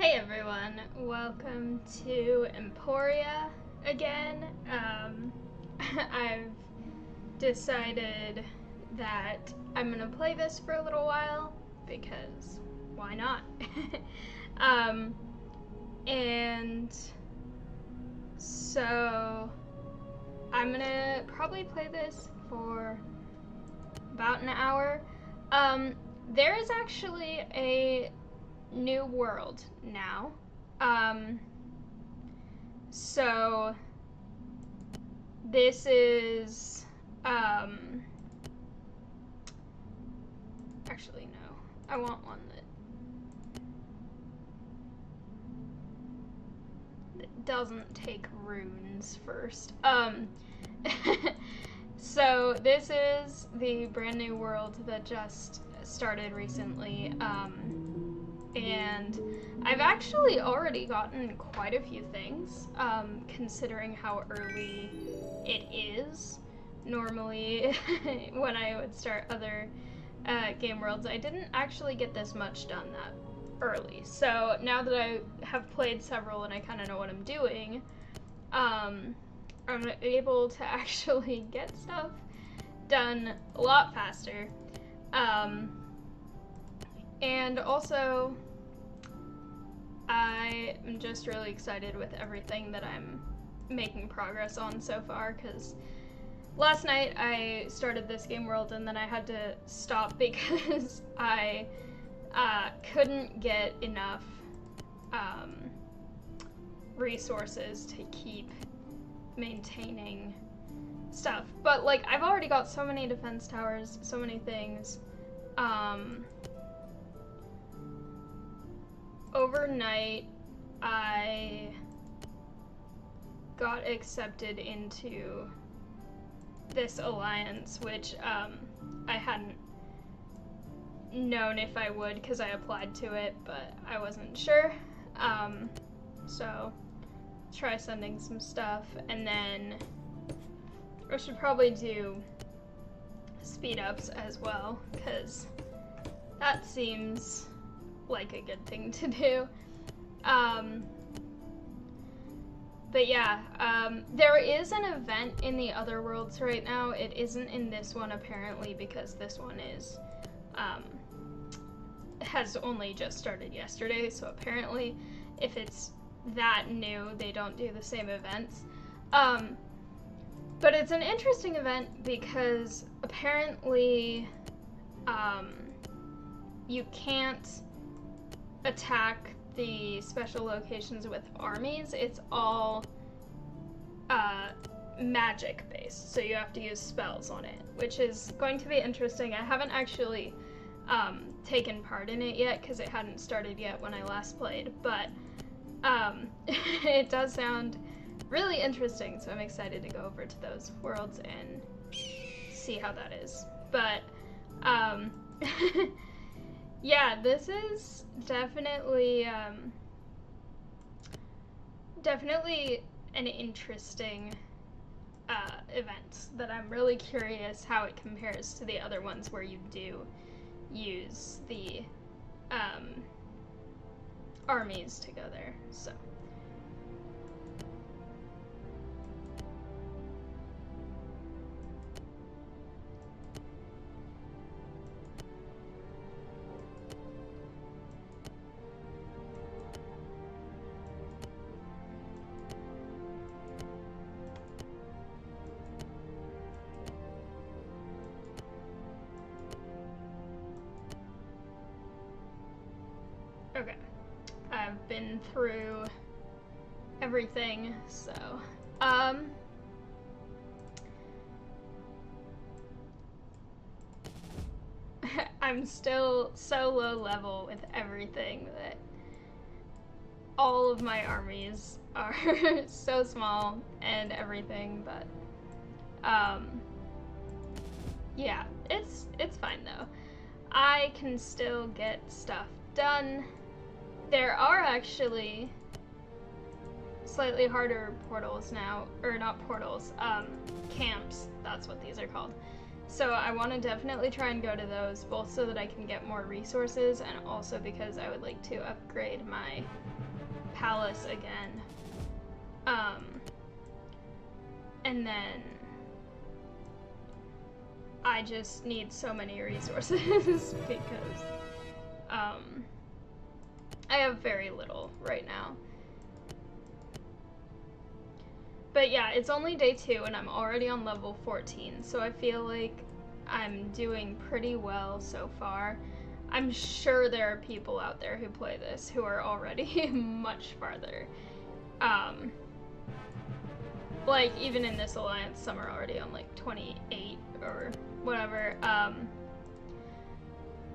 Hey everyone, welcome to Emporea again. I've decided that I'm gonna play this for a little while because why not? And so I'm gonna probably play this for about an hour. There is actually a new world now. So this is actually no. I want one that doesn't take runes first. So this is the brand new world that just started recently. And I've actually already gotten quite a few things, considering how early it is. Normally, when I would start other game worlds, I didn't actually get this much done that early. So now that I have played several and I kind of know what I'm doing, I'm able to actually get stuff done a lot faster. And also, I am just really excited with everything that I'm making progress on so far, because last night I started this game world and then I had to stop because I couldn't get enough resources to keep maintaining stuff. But like, I've already got so many defense towers, so many things. Overnight, I got accepted into this alliance, which I hadn't known if I would because I applied to it, but I wasn't sure. So try sending some stuff, and then I should probably do speed ups as well, because that seems like a good thing to do. But yeah, there is an event in the other worlds right now. It isn't in this one apparently, because this one is has only just started yesterday, so apparently if it's that new, they don't do the same events. But it's an interesting event because apparently you can't attack the special locations with armies. It's all magic based, so you have to use spells on it, which is going to be interesting. I haven't actually taken part in it yet because it hadn't started yet when I last played, but it does sound really interesting, so I'm excited to go over to those worlds and see how that is. But yeah, this is definitely an interesting event that I'm really curious how it compares to the other ones where you do use the armies together. So okay, I've been through everything, so I'm still so low level with everything that all of my armies are so small and everything, but yeah, it's fine though. I can still get stuff done. There are actually slightly harder portals now, or not portals, camps, that's what these are called. So I want to definitely try and go to those, both so that I can get more resources and also because I would like to upgrade my palace again. And then I just need so many resources because I have very little right now. But yeah, it's only day 2 and I'm already on level 14, so I feel like I'm doing pretty well so far. I'm sure there are people out there who play this who are already much farther. Like, even in this alliance, some are already on like 28 or whatever.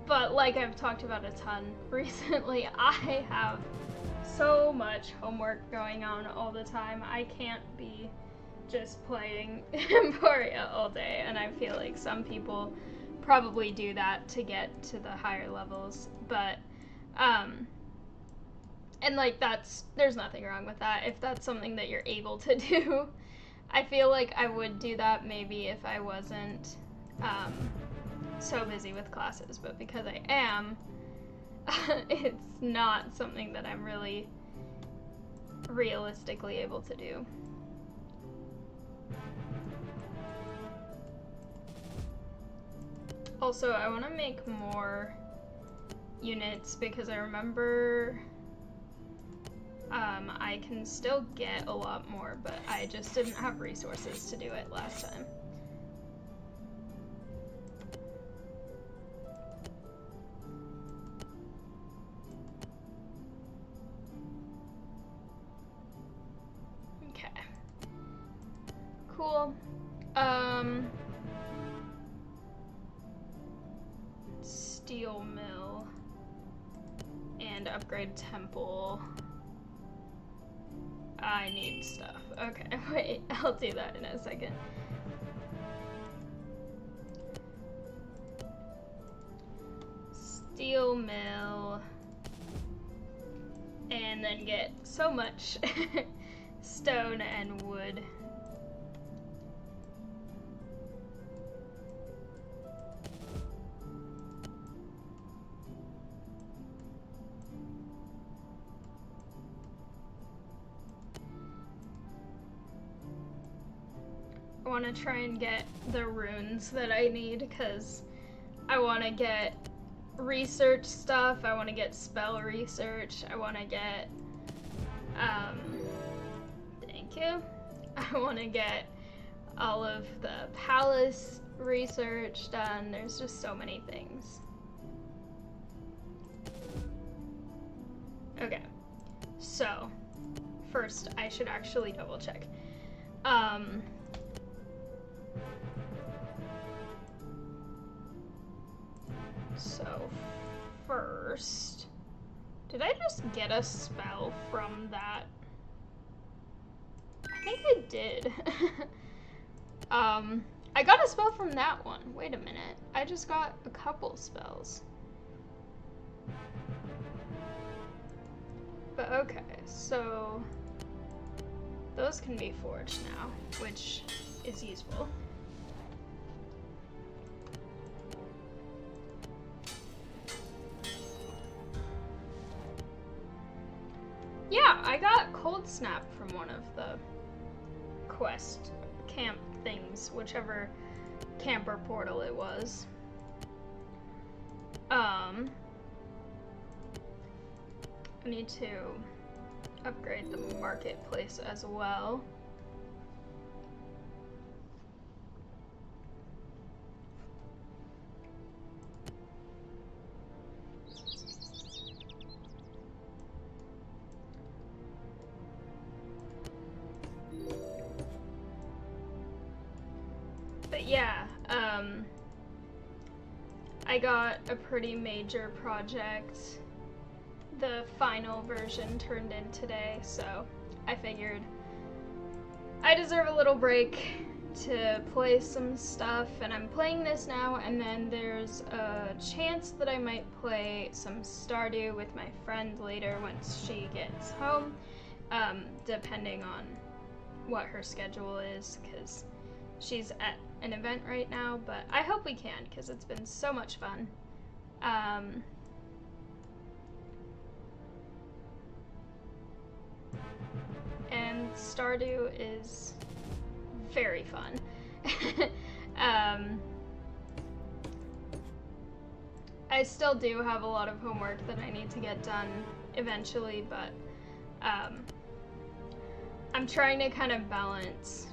But like I've talked about a ton recently, I have so much homework going on all the time. I can't be just playing Emporea all day, and I feel like some people probably do that to get to the higher levels, but and like there's nothing wrong with that if that's something that you're able to do. I feel like I would do that maybe if I wasn't so busy with classes, but because I am, it's not something that I'm really realistically able to do. Also, I want to make more units because I remember I can still get a lot more, but I just didn't have resources to do it last time. Okay. Cool. Steel mill and upgrade temple. I need stuff. Okay, wait, I'll do that in a second. Steel mill. And then get so much stone and wood. I want to try and get the runes that I need because I want to get research stuff, I want to get spell research, I want to get, thank you, I want to get all of the palace research done. There's just so many things. Okay, so first I should actually double check. So first, did I just get a spell from that? I think I did. I got a spell from that one. Wait a minute. I just got a couple spells. But okay, so those can be forged now, which is useful. Yeah, I got Cold Snap from one of the quest camp things, whichever camper portal it was. I need to upgrade the marketplace as well. But yeah, I got a pretty major project. The final version turned in today, so I figured I deserve a little break to play some stuff, and I'm playing this now, and then there's a chance that I might play some Stardew with my friend later once she gets home, depending on what her schedule is, because she's at an event right now, but I hope we can because it's been so much fun. And Stardew is very fun. I still do have a lot of homework that I need to get done eventually, but I'm trying to kind of balance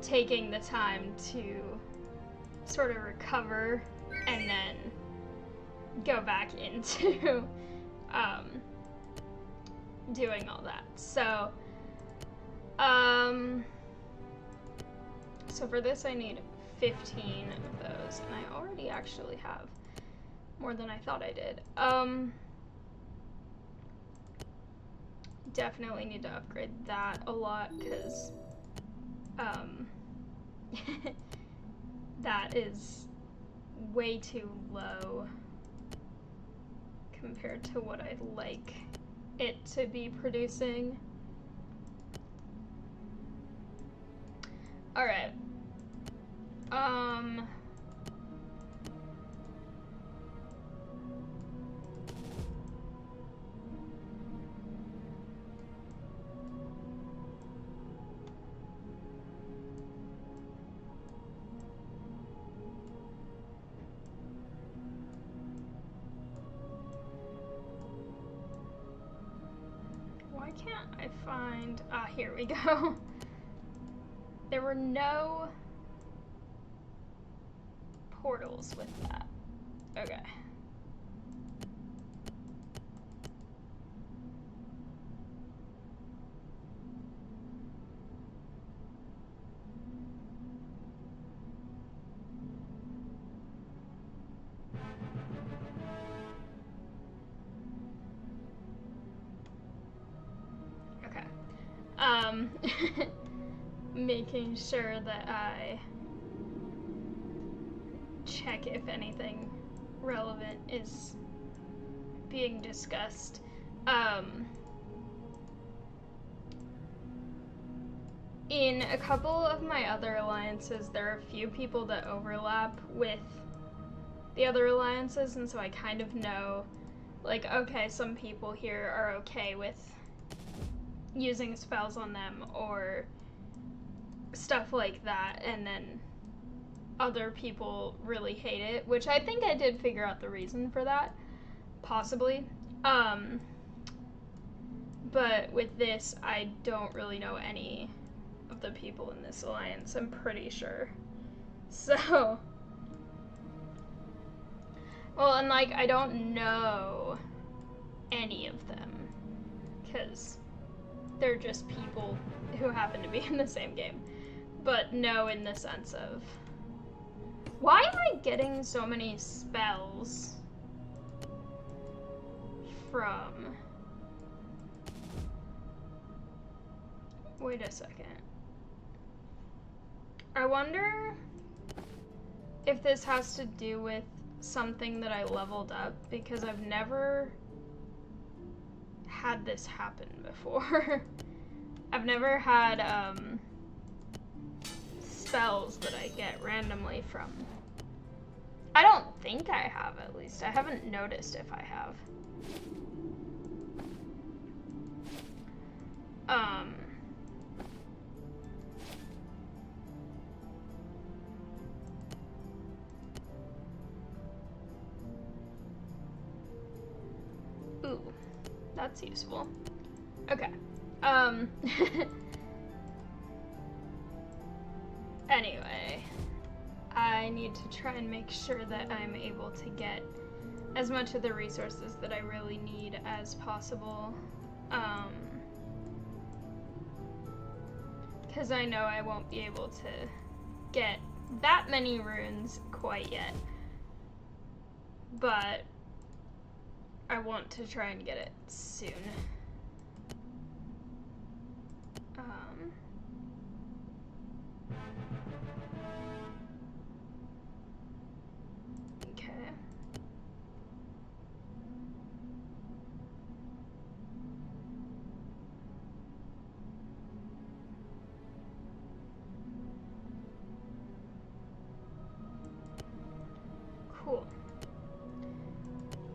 taking the time to sort of recover and then go back into doing all that. So so for this I need 15 of those, and I already actually have more than I thought I did. Definitely need to upgrade that a lot, because that is way too low compared to what I'd like it to be producing. Alright. Why can't I find... Ah, here we go. There were no portals with that. Okay. Making sure that I check if anything relevant is being discussed. In a couple of my other alliances, there are a few people that overlap with the other alliances, and so I kind of know, like, okay, some people here are okay with using spells on them or stuff like that, and then other people really hate it, which I think I did figure out the reason for that, possibly. But with this, I don't really know any of the people in this alliance, I'm pretty sure. So, well, and like, I don't know any of them, because they're just people who happen to be in the same game. But no, in the sense of, why am I getting so many spells from... Wait a second. I wonder if this has to do with something that I leveled up, because I've never had this happen before. I've never had spells that I get randomly from. I don't think I have, at least. I haven't noticed if I have. Ooh, that's useful. Okay. Anyway, I need to try and make sure that I'm able to get as much of the resources that I really need as possible. Because I know I won't be able to get that many runes quite yet. But I want to try and get it soon. Okay.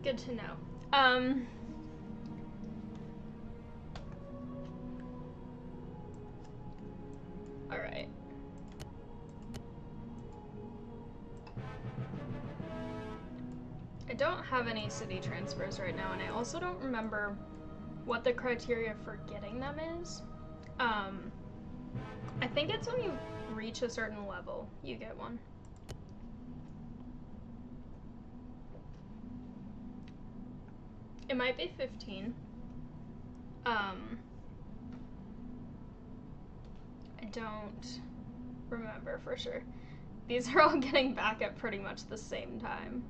Good to know. All right. I don't have any city transfers right now, and I also don't remember what the criteria for getting them is. I think it's when you reach a certain level, you get one. It might be 15. I don't remember for sure. These are all getting back at pretty much the same time.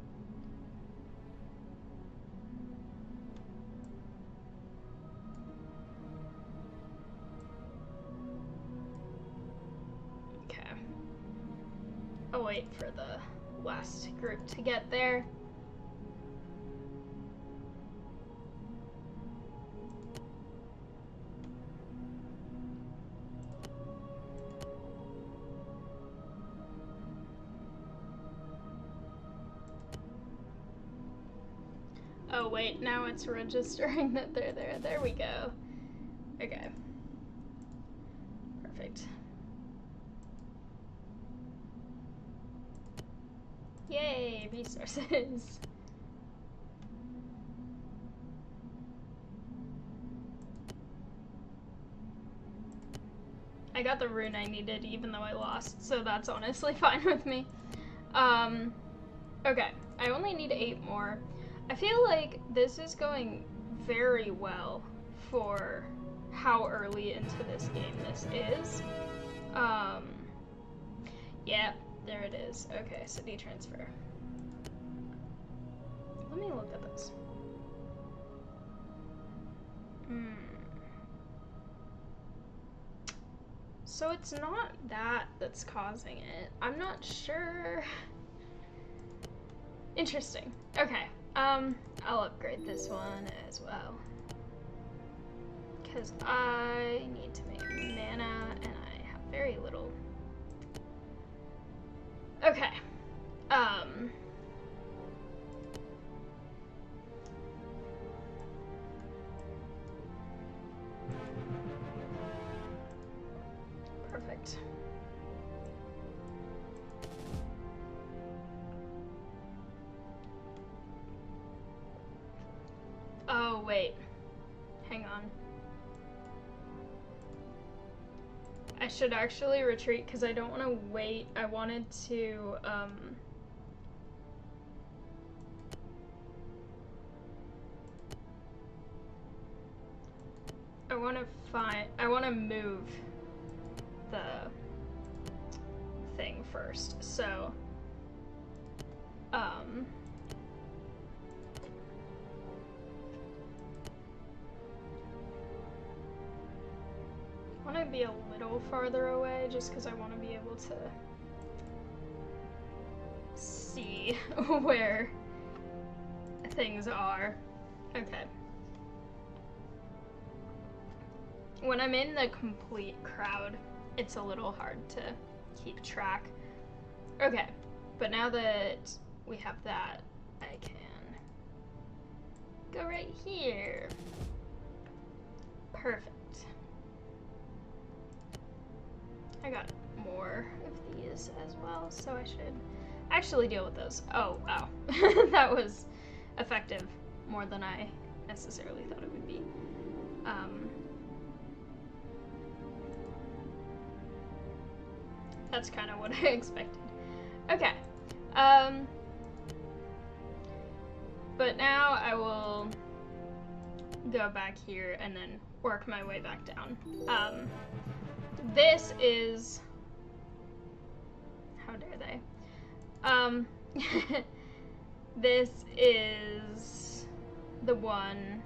Okay. I'll wait for the last group to get there. Oh wait, now it's registering that they're there. There we go. Okay. Perfect. Yay, resources. I got the rune I needed even though I lost, so that's honestly fine with me. Okay, I only need 8 more. I feel like this is going very well for how early into this game this is. Yeah, there it is. Okay, city transfer. Let me look at this. So it's not that that's causing it. I'm not sure. Interesting. Okay. I'll upgrade this one as well. Because I need to make mana and I have very little. Okay. Perfect. Oh, wait. Hang on. I should actually retreat because I don't want to wait. I wanted to, I want to move the thing first, so, I want to be a little farther away just because I want to be able to see where things are. Okay. When I'm in the complete crowd, it's a little hard to keep track. Okay, but now that we have that, I can go right here. Perfect. I got more of these as well, so I should actually deal with those. Oh, wow. That was effective more than I necessarily thought it would be. That's kind of what I expected. Okay. But now I will go back here and then work my way back down. This is... How dare they? This is the one...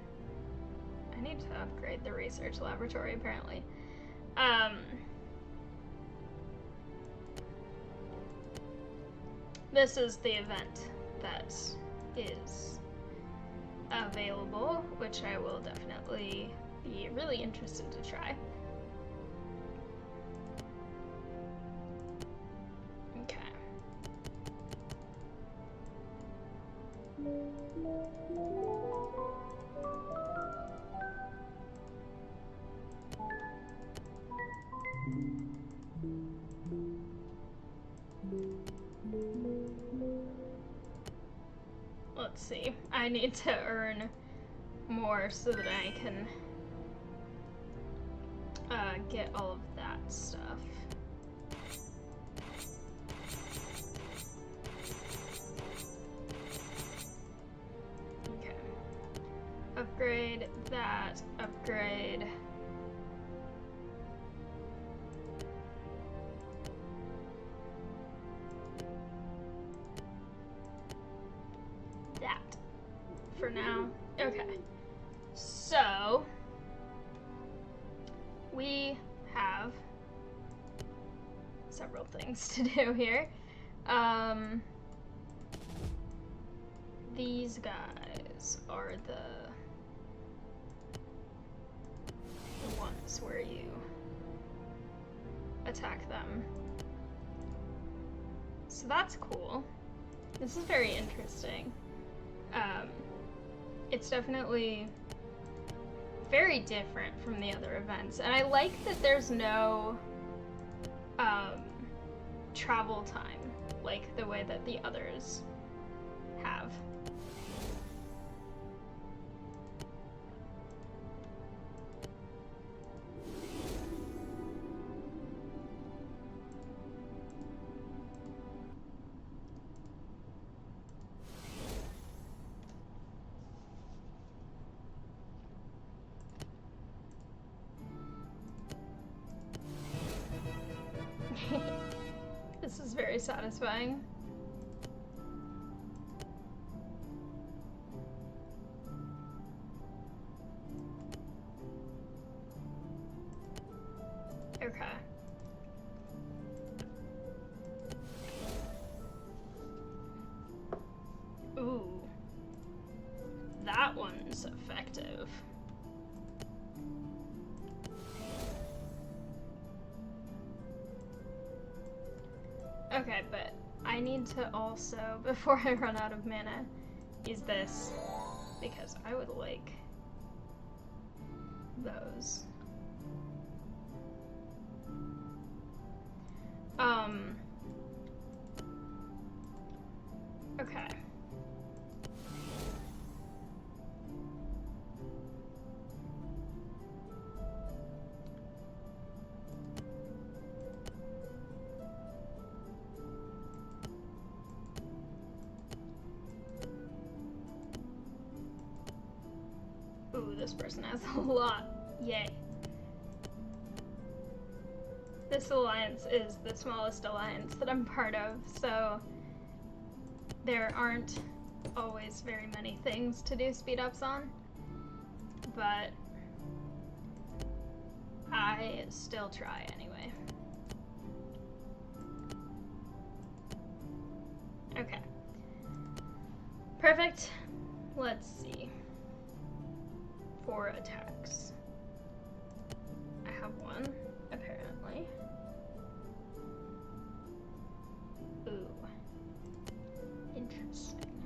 I need to upgrade the research laboratory, apparently. This is the event that is available, which I will definitely be really interested to try. Okay. Let's see. I need to earn more so that I can get all of that stuff. Okay. Upgrade that. Upgrade. That. For now. Okay. So we have several things to do here. These guys are the ones where you attack them. So that's cool. This is very interesting. It's definitely very different from the other events, and I like that there's no travel time like the way that the others have. This is very satisfying. Okay. Ooh. That one's effective. Okay, but I need to also, before I run out of mana, use this, because I would like those. Okay. Ooh, this person has a lot. Yay. This alliance is the smallest alliance that I'm part of, so there aren't always very many things to do speed ups on, but I still try anyway. Okay. Perfect. Let's see. 4 attacks. I have 1, apparently. Ooh. Interesting.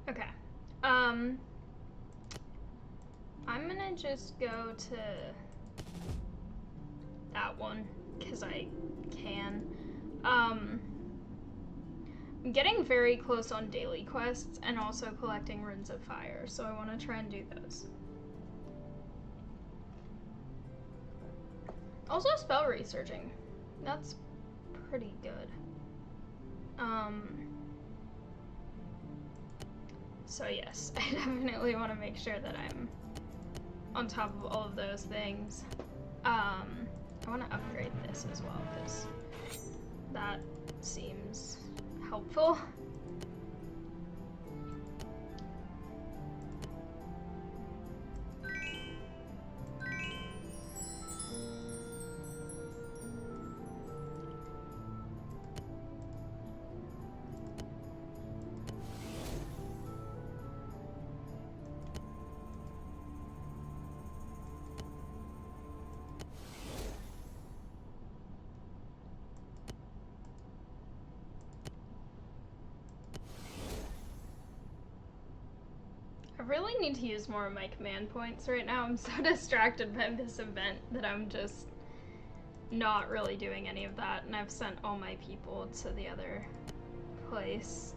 Okay. I'm gonna just go to that one, because I can. I'm getting very close on daily quests and also collecting runes of fire, so I want to try and do those. Also spell researching. That's pretty good. So yes, I definitely want to make sure that I'm on top of all of those things. I want to upgrade this as well, because that seems helpful. really need to use more of my command points right now. I'm so distracted by this event that I'm just not really doing any of that, and I've sent all my people to the other place.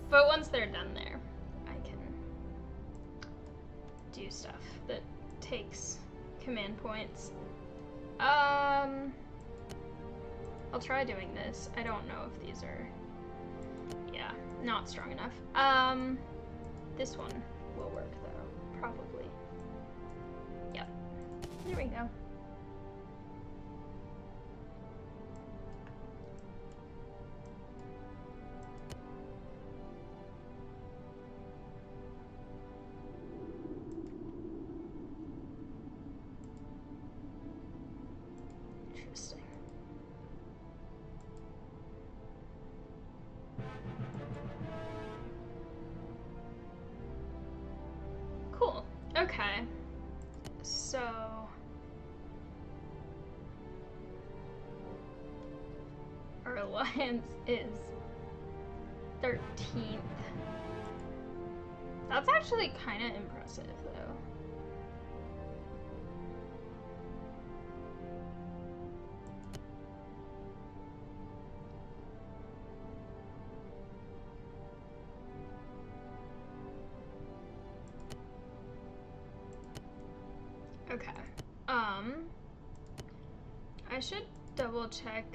But once they're done there, I can do stuff that takes command points. I'll try doing this. I don't know if these are, yeah, not strong enough. This one will work though, probably. Yep, there we go. Interesting. Cool. Okay. So our alliance is 13th. That's actually kind of impressive, though. Okay. I should double check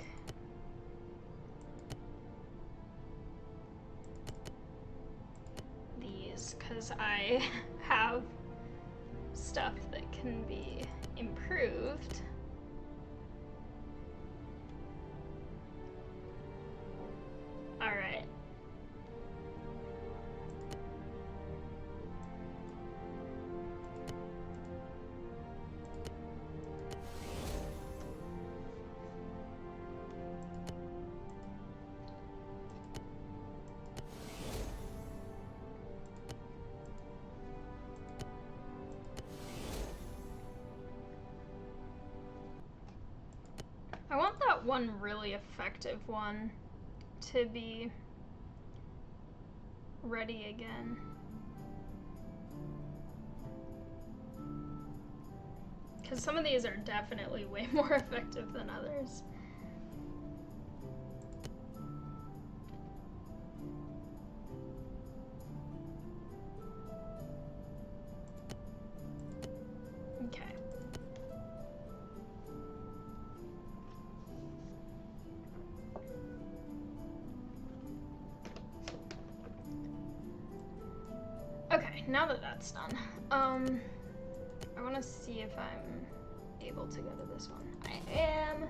these, because I have stuff that can be improved. All right. I want that one really effective one to be ready again. Because some of these are definitely way more effective than others. Okay. Okay, now that that's done, I want to see if I'm able to go to this one. I am.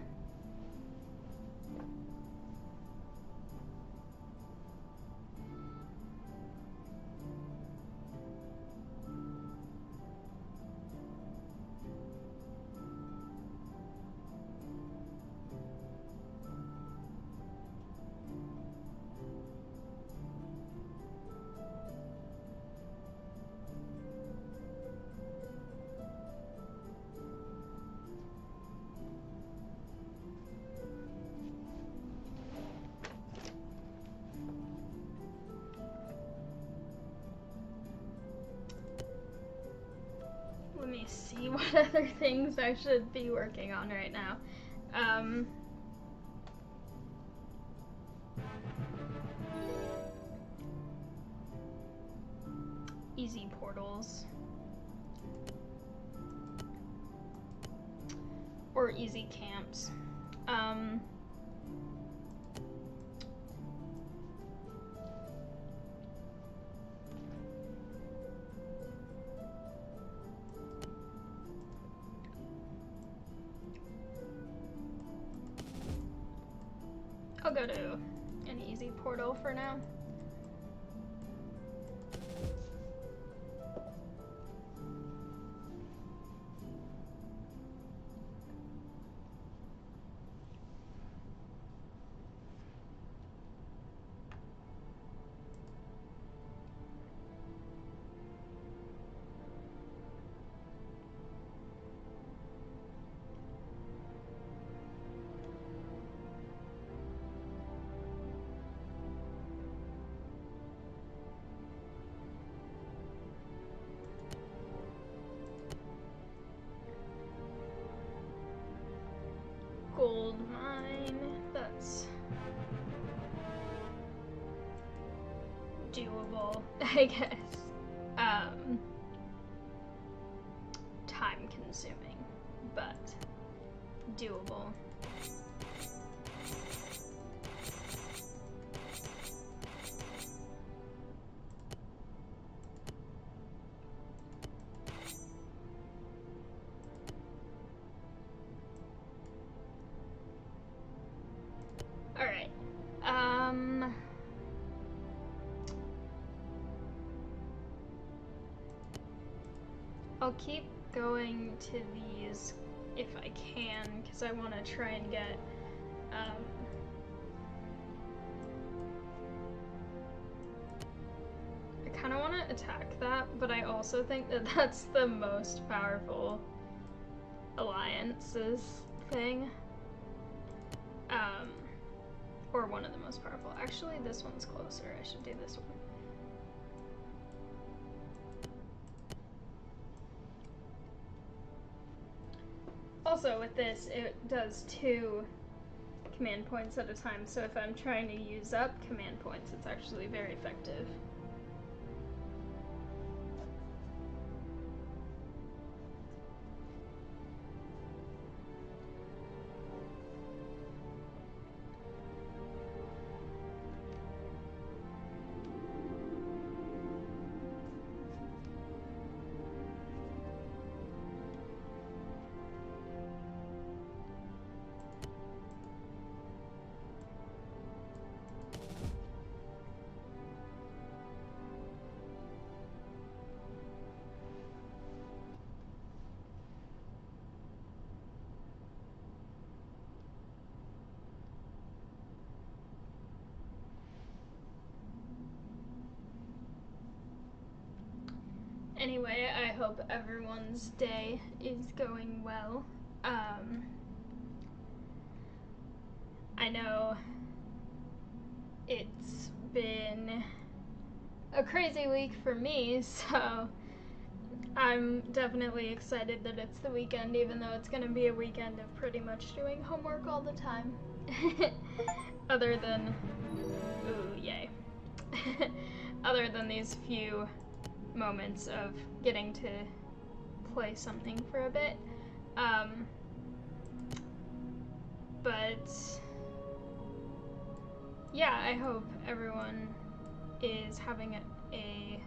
Let me see what other things I should be working on right now. Easy portals. Or easy camps. I'll go to an easy portal for now. gold mine. That's doable, I guess. Time consuming, but doable. Alright. I'll keep going to these if I can, because I want to try and get I kind of want to attack that, but I also think that that's the most powerful alliances thing. Or one of the most powerful. Actually, this one's closer. I should do this one. Also, with this, it does 2 command points at a time, so if I'm trying to use up command points, it's actually very effective. Anyway, I hope everyone's day is going well. I know it's been a crazy week for me, so I'm definitely excited that it's the weekend, even though it's gonna be a weekend of pretty much doing homework all the time. Other than, ooh, yay. Other than these few moments of getting to play something for a bit. But yeah, I hope everyone is having a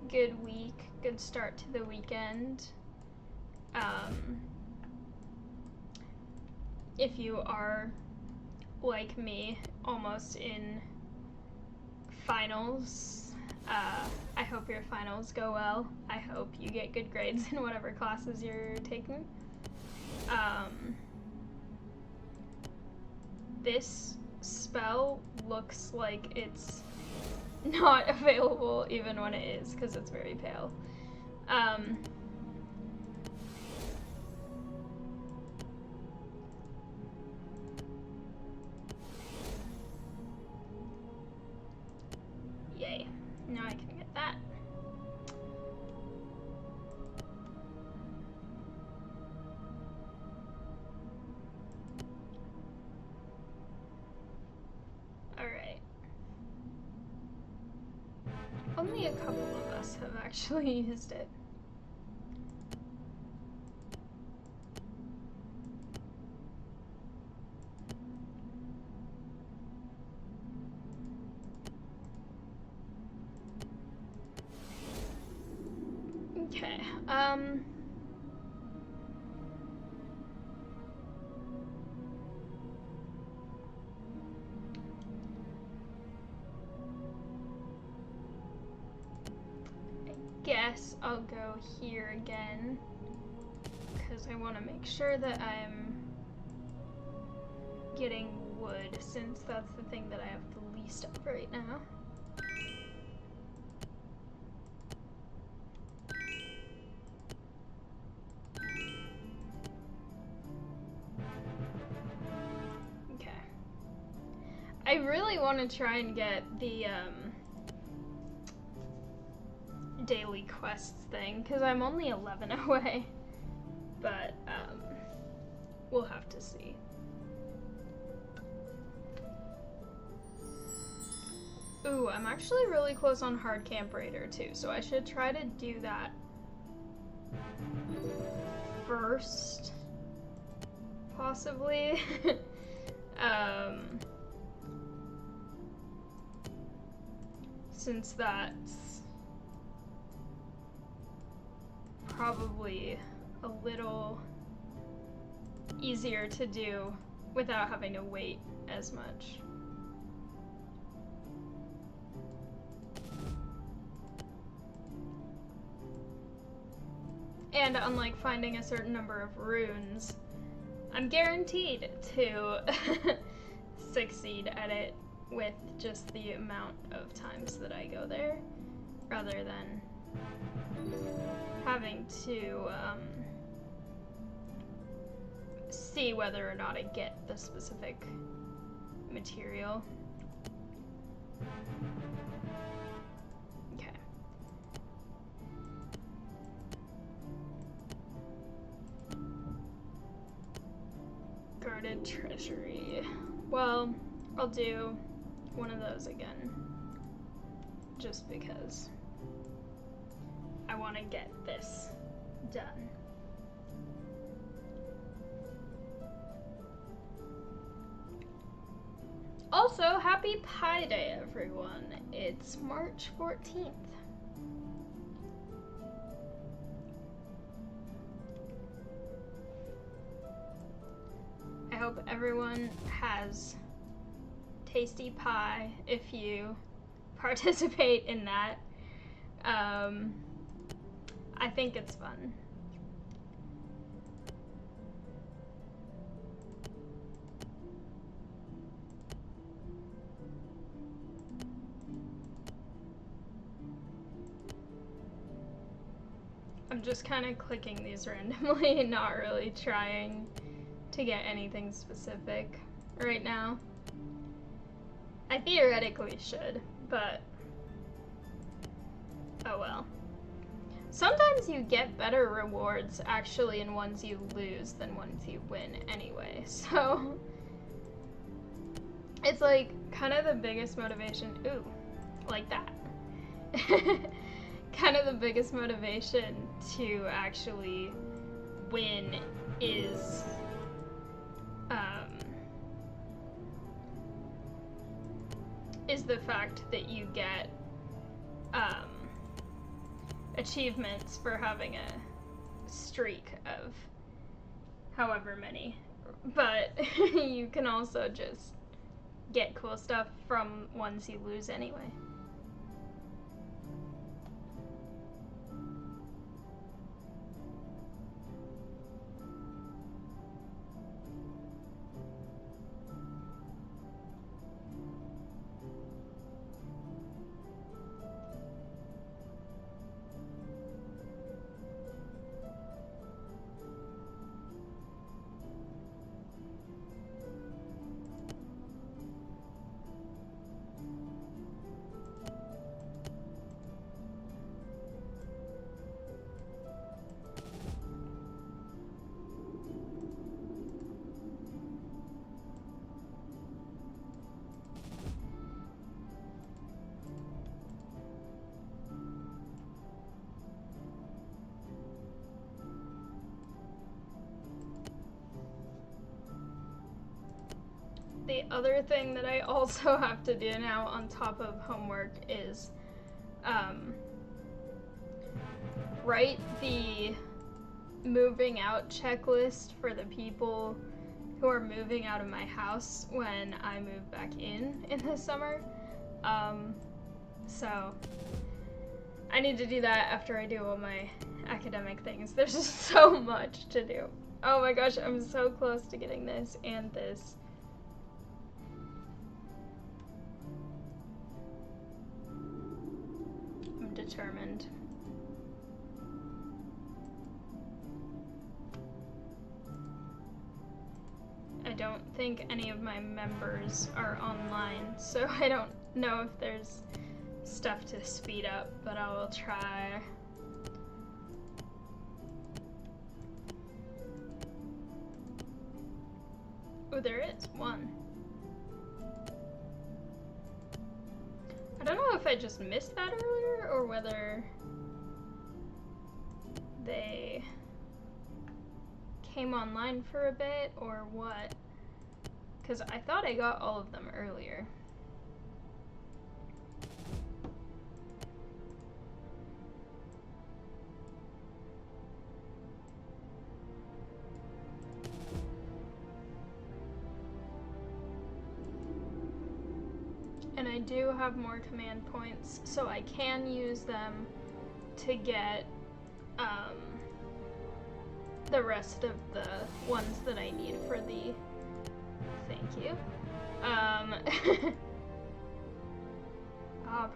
good week, good start to the weekend. If you are like me, almost in finals, I hope your finals go well. I hope you get good grades in whatever classes you're taking. This spell looks like it's not available even when it is, because it's very pale. Yay. Now I can get that. Alright. Only a couple of us have actually used it. Okay, I guess I'll go here again, because I want to make sure that I'm getting wood, since that's the thing that I have the least of right now. Okay. I really want to try and get the daily quests thing, because I'm only 11 away, but we'll have to see. Ooh, I'm actually really close on Hard Camp Raider too, so I should try to do that first, possibly. Since that's probably a little easier to do without having to wait as much. And unlike finding a certain number of runes, I'm guaranteed to succeed at it with just the amount of times that I go there, rather than having to see whether or not I get the specific material. Okay. Guarded treasury. Well, I'll do one of those again, just because I want to get this done. Also, happy Pi Day, everyone. It's March 14th. I hope everyone has tasty pie if you participate in that. I think it's fun. I'm just kind of clicking these randomly and not really trying to get anything specific right now. I theoretically should, but oh well. Sometimes you get better rewards actually in ones you lose than ones you win anyway, so it's like kind of the biggest motivation. Ooh, like that. Kind of the biggest motivation to actually win is the fact that you get achievements for having a streak of however many, but you can also just get cool stuff from ones you lose anyway. The other thing that I also have to do now on top of homework is write the moving out checklist for the people who are moving out of my house when I move back in the summer. So I need to do that after I do all my academic things. There's just so much to do. Oh my gosh, I'm so close to getting this and this. I'm determined. I don't think any of my members are online, so I don't know if there's stuff to speed up, but I will try. Oh, there is one. I don't know if I just missed that earlier or whether they came online for a bit or what, because I thought I got all of them earlier. And I do have more command points, so I can use them to get the rest of the ones that I need for the... Thank you.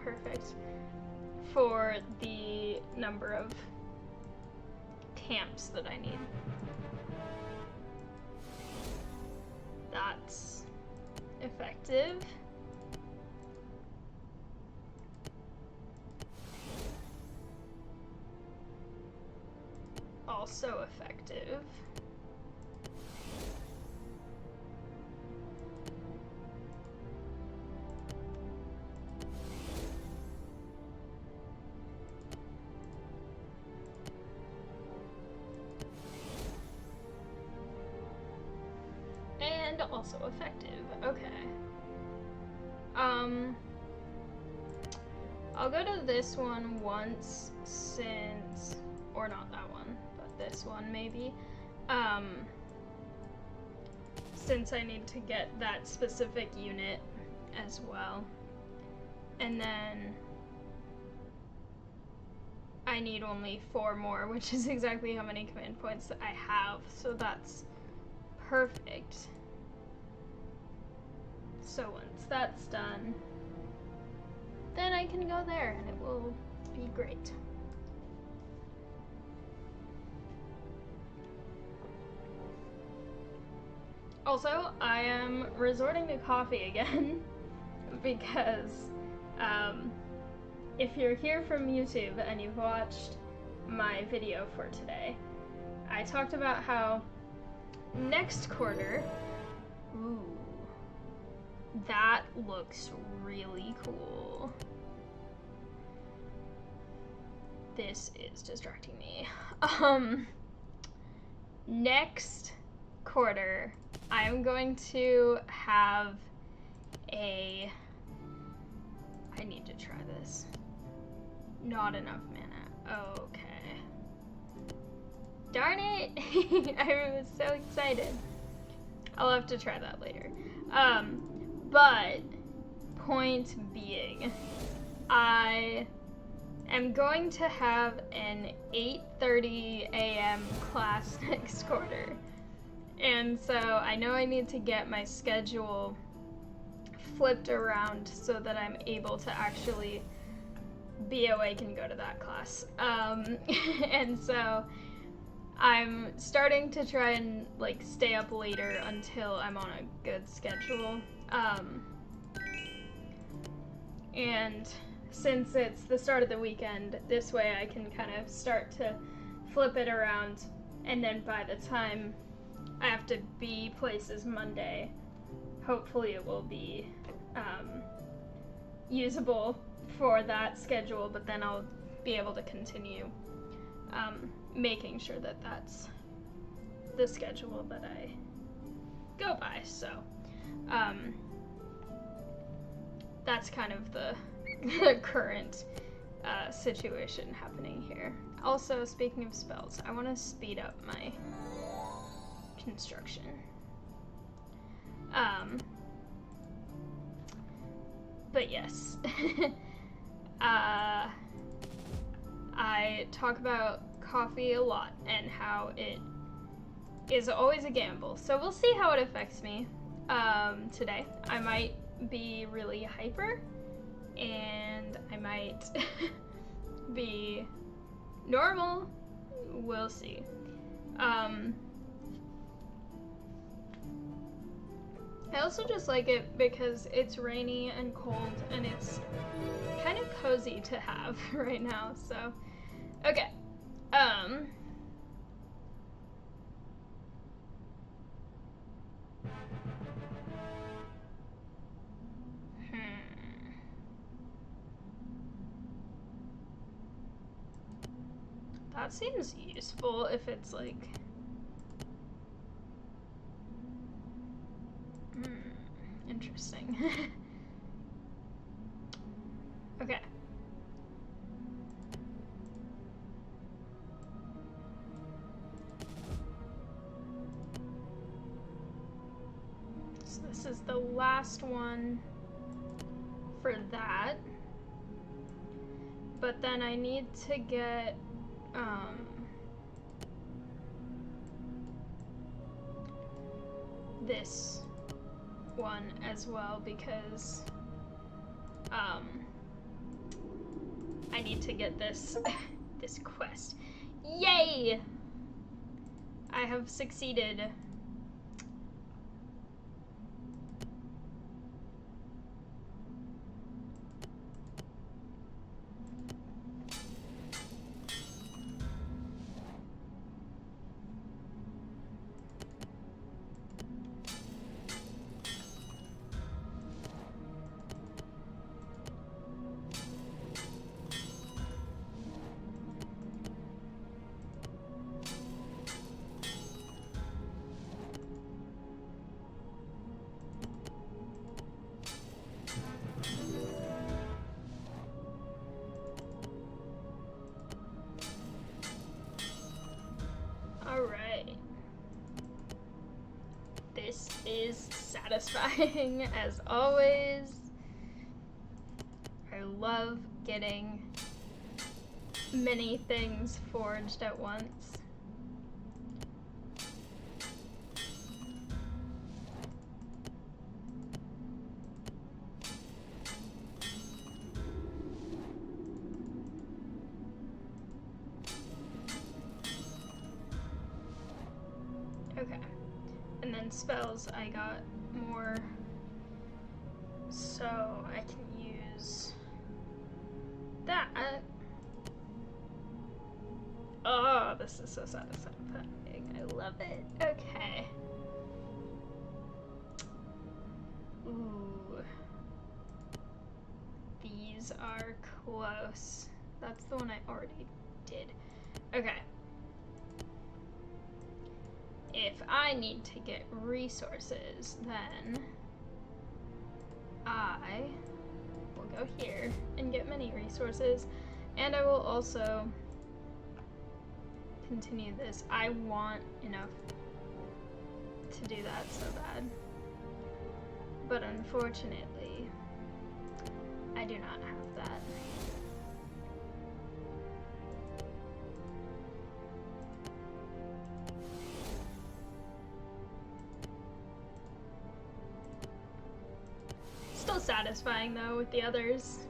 Perfect. For the number of camps that I need. That's effective. Also effective. And also effective. Okay. I'll go to this one once since, or not that one, but this one maybe. Since I need to get that specific unit as well. And then I need only 4 more, which is exactly how many command points that I have, so that's perfect. So once that's done, then I can go there and it will be great. Also, I am resorting to coffee again because if you're here from YouTube and you've watched my video for today, I talked about how next quarter, ooh, that looks really cool. This is distracting me. Next quarter, I'm going to have I need to try this. Not enough mana. Okay. Darn it! I was so excited. I'll have to try that later. But point being, I am going to have an 8:30 a.m. class next quarter. And so I know I need to get my schedule flipped around so that I'm able to actually be awake and go to that class. And so I'm starting to try and like stay up later until I'm on a good schedule. And since it's the start of the weekend, this way I can kind of start to flip it around, and then by the time I have to be places Monday, hopefully it will be usable for that schedule, but then I'll be able to continue making sure that that's the schedule that I go by. So that's kind of the current situation happening here. Also, speaking of spells, I want to speed up my construction. But yes, I talk about coffee a lot and how it is always a gamble. So we'll see how it affects me today. I might be really hyper, and I might be normal. We'll see. I also just like it because it's rainy and cold and it's kind of cozy to have right now, so okay. That seems useful if it's like... interesting. Okay. So this is the last one for that. But then I need to get this one as well because I need to get this this quest. Yay! I have succeeded. Alright. This is satisfying as always. I love getting many things forged at once. Okay, and then spells, I got more, so I can use that. Oh, this is so satisfying. I love it. Okay. Ooh. These are close. That's the one I already did. Okay. If I need to get resources, then I will go here and get many resources, and I will also continue this. I want enough to do that so bad, but unfortunately, I do not have that. Still satisfying though with the others.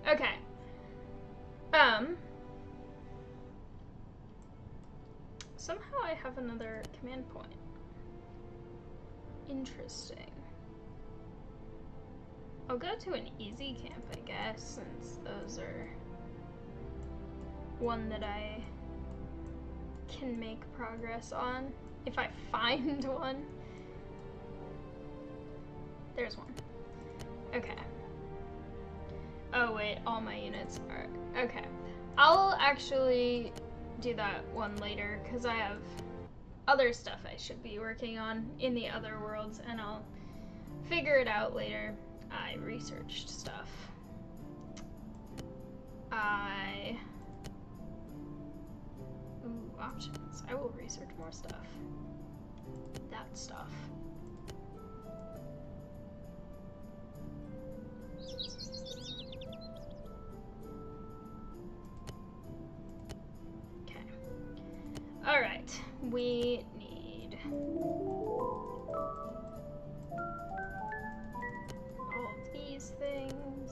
Okay. Somehow I have another command point. Interesting. I'll go to an easy camp, I guess, since those are one that I can make progress on. If I find one. There's one. Okay. Oh wait, all my units are... Okay. I'll actually do that one later, because I have other stuff I should be working on in the other worlds, and I'll figure it out later. I researched stuff. Ooh, options. I will research more stuff. That stuff. Alright, we need all of these things.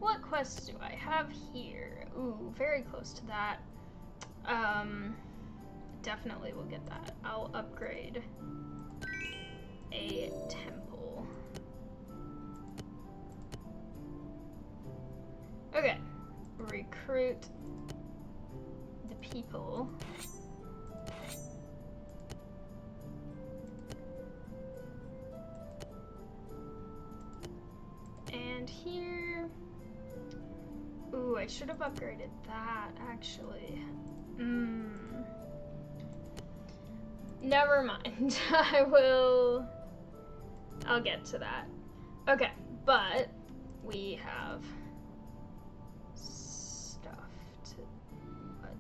What quests do I have here? Ooh, very close to that. Definitely will get that. I'll upgrade a temple. Okay, recruit the people. And here, ooh, I should have upgraded that, actually. Never mind. I'll get to that. Okay, but we have stuff to... What?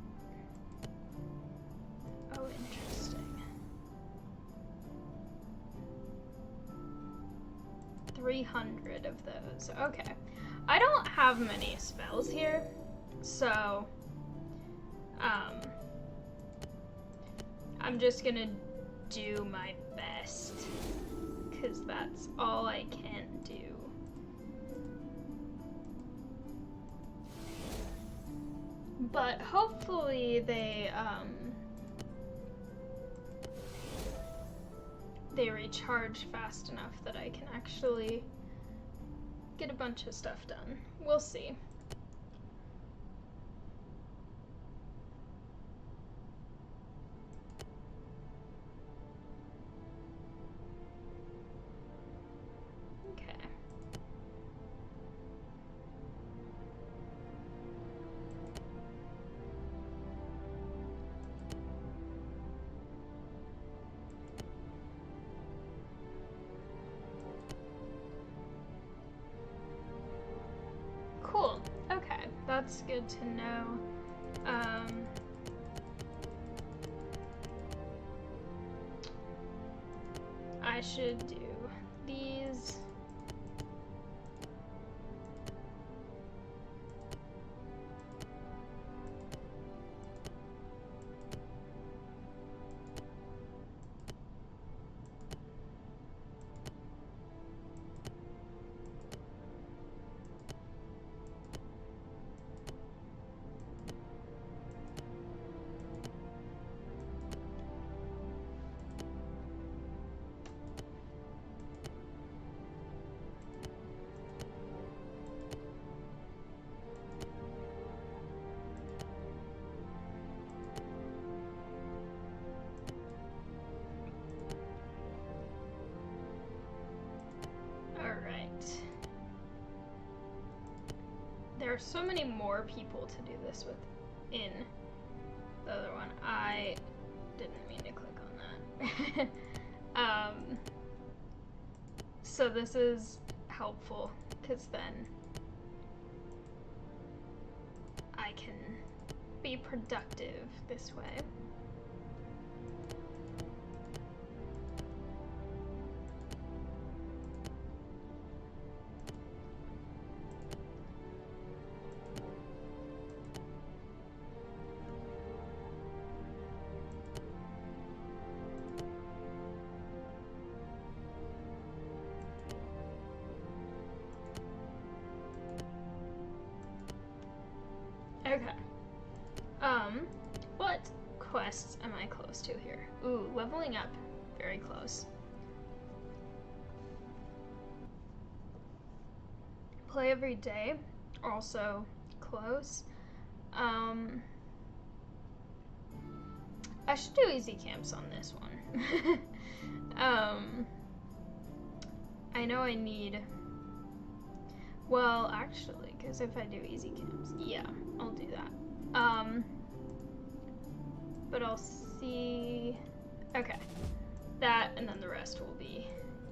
Oh, interesting. 300 of those. Okay. I don't have many spells here, so I'm just gonna do my best, because that's all I can do. But hopefully they recharge fast enough that I can actually get a bunch of stuff done. We'll see. Okay. Cool. Okay, that's good to know. I should do these. There are so many more people to do this with in the other one. I didn't mean to click on that. So this is helpful, because then I can be productive this way. Okay. What quests am I close to here? Ooh, leveling up. Very close. Play every day. Also close. I should do easy camps on this one. I know I need... Well, actually, because if I do easy camps, yeah, I'll do that. But I'll see... Okay. That, and then the rest will be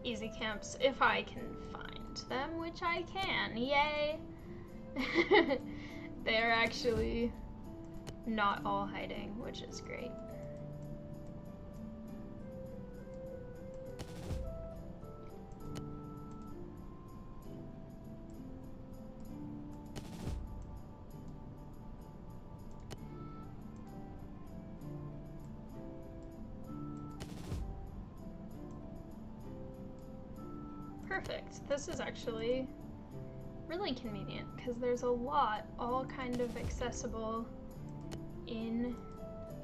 easy camps, if I can find them, which I can. Yay! They're actually not all hiding, which is great. Perfect. This is actually really convenient because there's a lot all kind of accessible in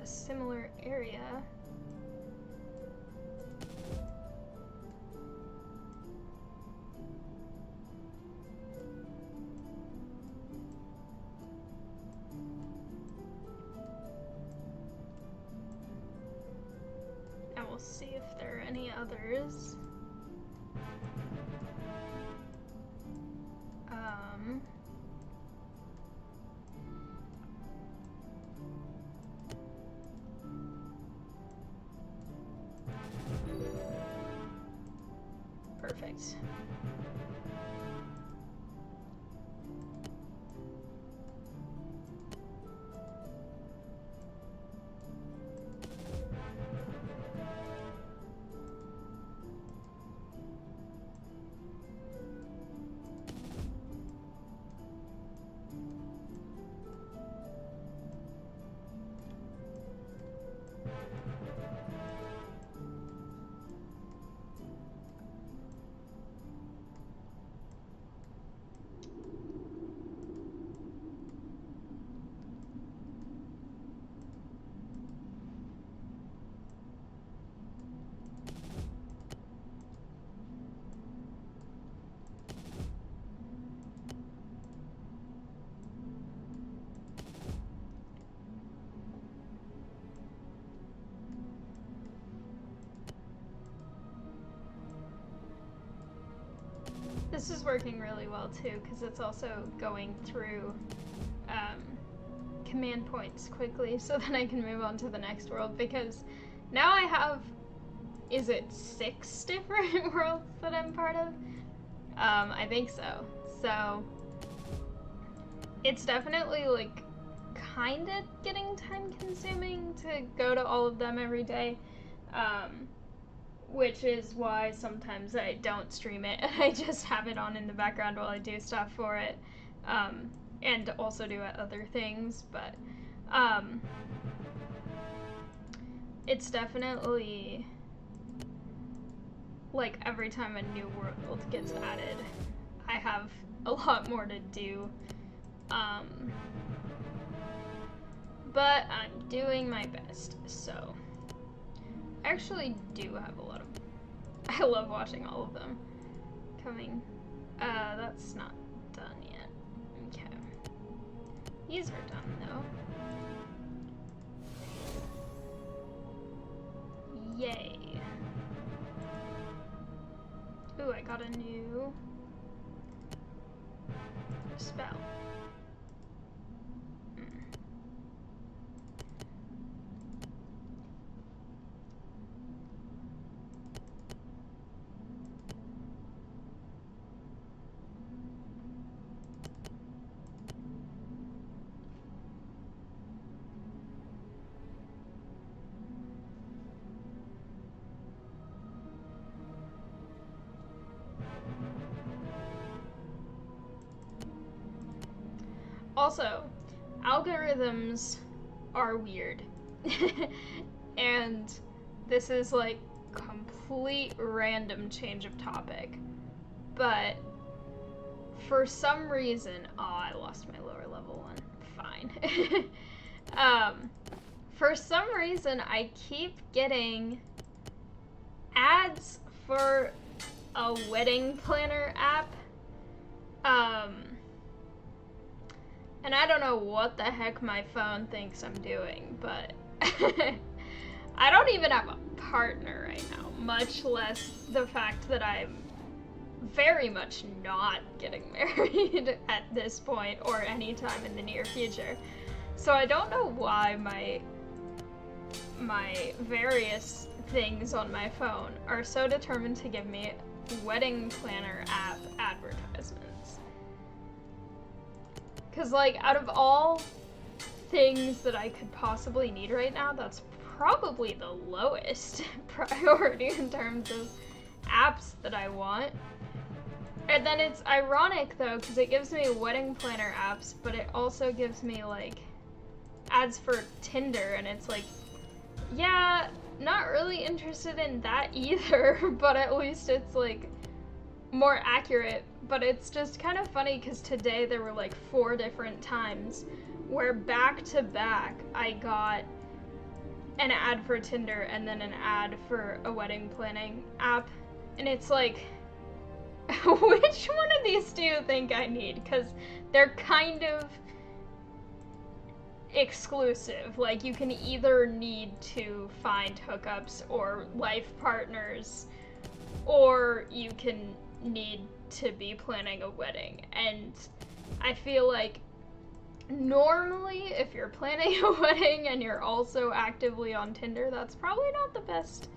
a similar area. And we'll see if there are any others. Right. This is working really well too, because it's also going through command points quickly so that I can move on to the next world, because now I have, is it 6 different worlds that I'm part of? I think so. So it's definitely like kind of getting time consuming to go to all of them every day. Which is why sometimes I don't stream it and I just have it on in the background while I do stuff for it, and also do other things. But it's definitely like every time a new world gets added, I have a lot more to do. But I'm doing my best, so. I actually do have a lot of... I love watching all of them coming. That's not done yet. Okay. These are done, though. Yay. Ooh, I got a new spell. Also, algorithms are weird. And this is like complete random change of topic. But for some reason, I lost my lower level one. Fine. For some reason, I keep getting ads for a wedding planner app. And I don't know what the heck my phone thinks I'm doing, but I don't even have a partner right now, much less the fact that I'm very much not getting married at this point or anytime in the near future. So I don't know why my various things on my phone are so determined to give me wedding planner app advertisements. Because, like, out of all things that I could possibly need right now, that's probably the lowest priority in terms of apps that I want. And then it's ironic, though, because it gives me wedding planner apps, but it also gives me, like, ads for Tinder, and it's like, yeah, not really interested in that either, but at least it's, like, more accurate. But it's just kind of funny because today there were like 4 different times where back to back I got an ad for Tinder and then an ad for a wedding planning app, and it's like, which one of these do you think I need? Because they're kind of exclusive. Like, you can either need to find hookups or life partners, or you can need to be planning a wedding. And I feel like normally if you're planning a wedding and you're also actively on Tinder, that's probably not the best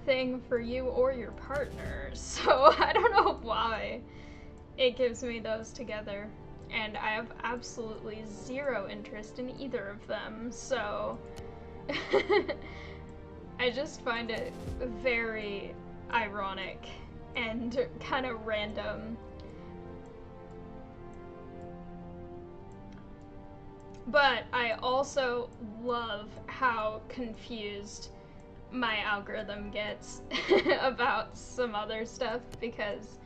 thing for you or your partner. So I don't know why it gives me those together. And I have absolutely zero interest in either of them. So I just find it very ironic and kind of random. But I also love how confused my algorithm gets about some other stuff, because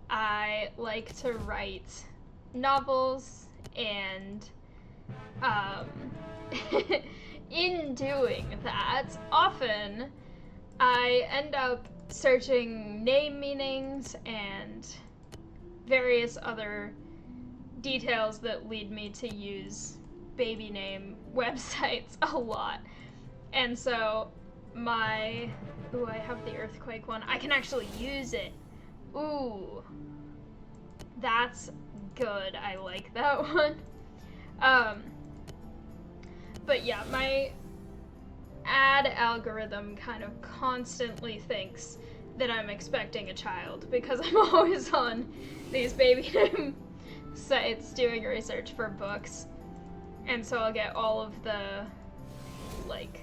I like to write novels, and in doing that, often I end up searching name meanings and various other details that lead me to use baby name websites a lot. And so I have the earthquake one. I can actually use it. Ooh, that's good. I like that one. But yeah, my ad algorithm kind of constantly thinks that I'm expecting a child, because I'm always on these baby name sites doing research for books. And so I'll get all of the like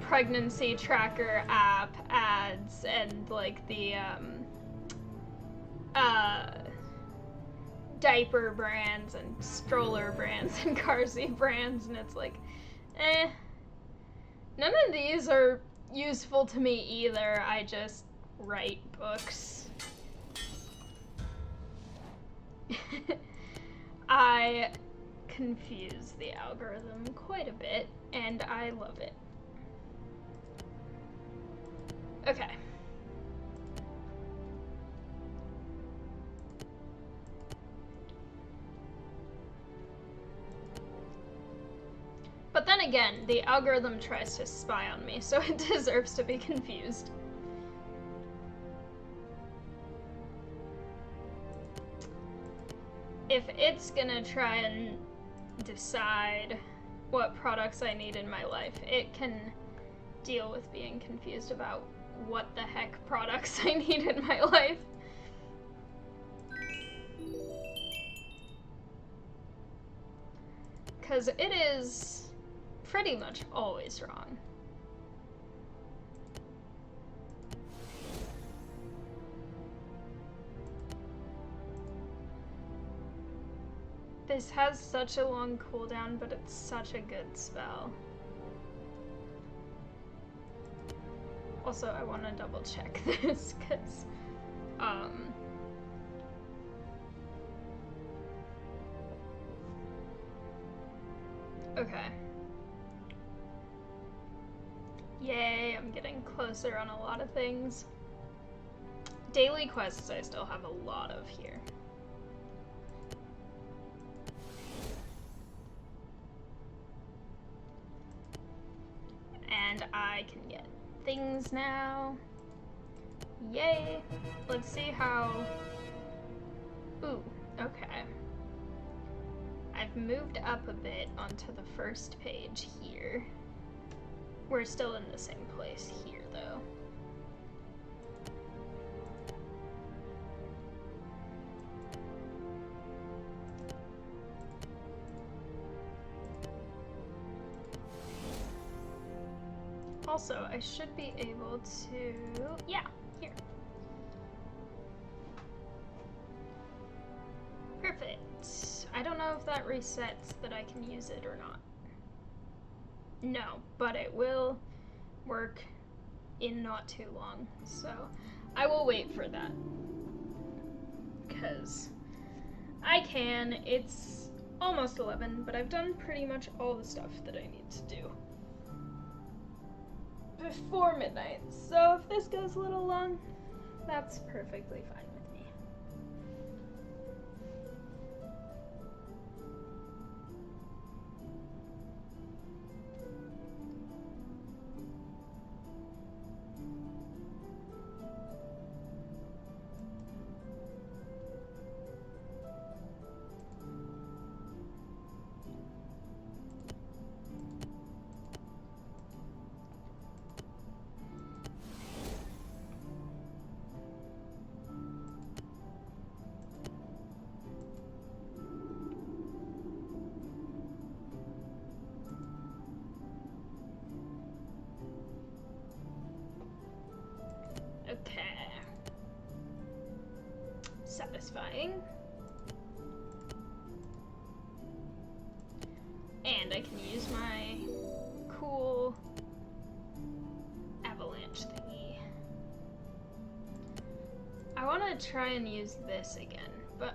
pregnancy tracker app ads, and like the diaper brands and stroller brands and car seat brands, and it's like, none of these are useful to me either. I just write books. I confuse the algorithm quite a bit, and I love it. Okay. But then again, the algorithm tries to spy on me, so it deserves to be confused. If it's gonna try and decide what products I need in my life, it can deal with being confused about what the heck products I need in my life. Because it is pretty much always wrong. This has such a long cooldown, but it's such a good spell. Also, I want to double check this, because, okay. Yay, I'm getting closer on a lot of things. Daily quests I still have a lot of here. And I can get things now. Yay! Let's see how... Ooh, okay. I've moved up a bit onto the first page here. We're still in the same place here, though. Also, I should be able to... Yeah, here. Perfect. I don't know if that resets that I can use it or not. No, but it will work in not too long, so I will wait for that. Because I can. It's almost 11, but I've done pretty much all the stuff that I need to do before midnight, so if this goes a little long, that's perfectly fine with me. satisfying. And I can use my cool avalanche thingy. I want to try and use this again, but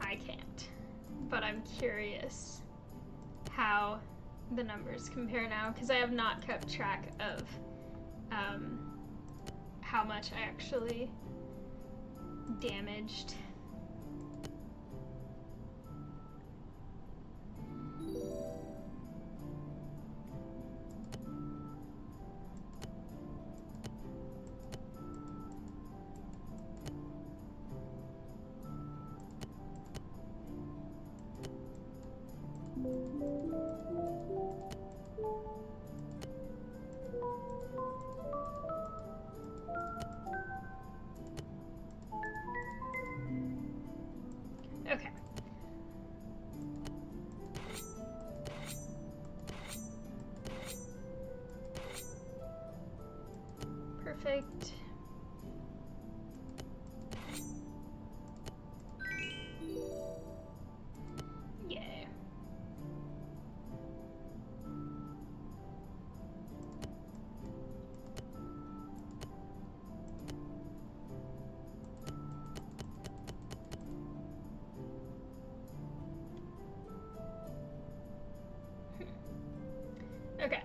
I can't. But I'm curious how the numbers compare now, because I have not kept track of how much I actually damaged. Okay. Perfect. Yeah. Okay.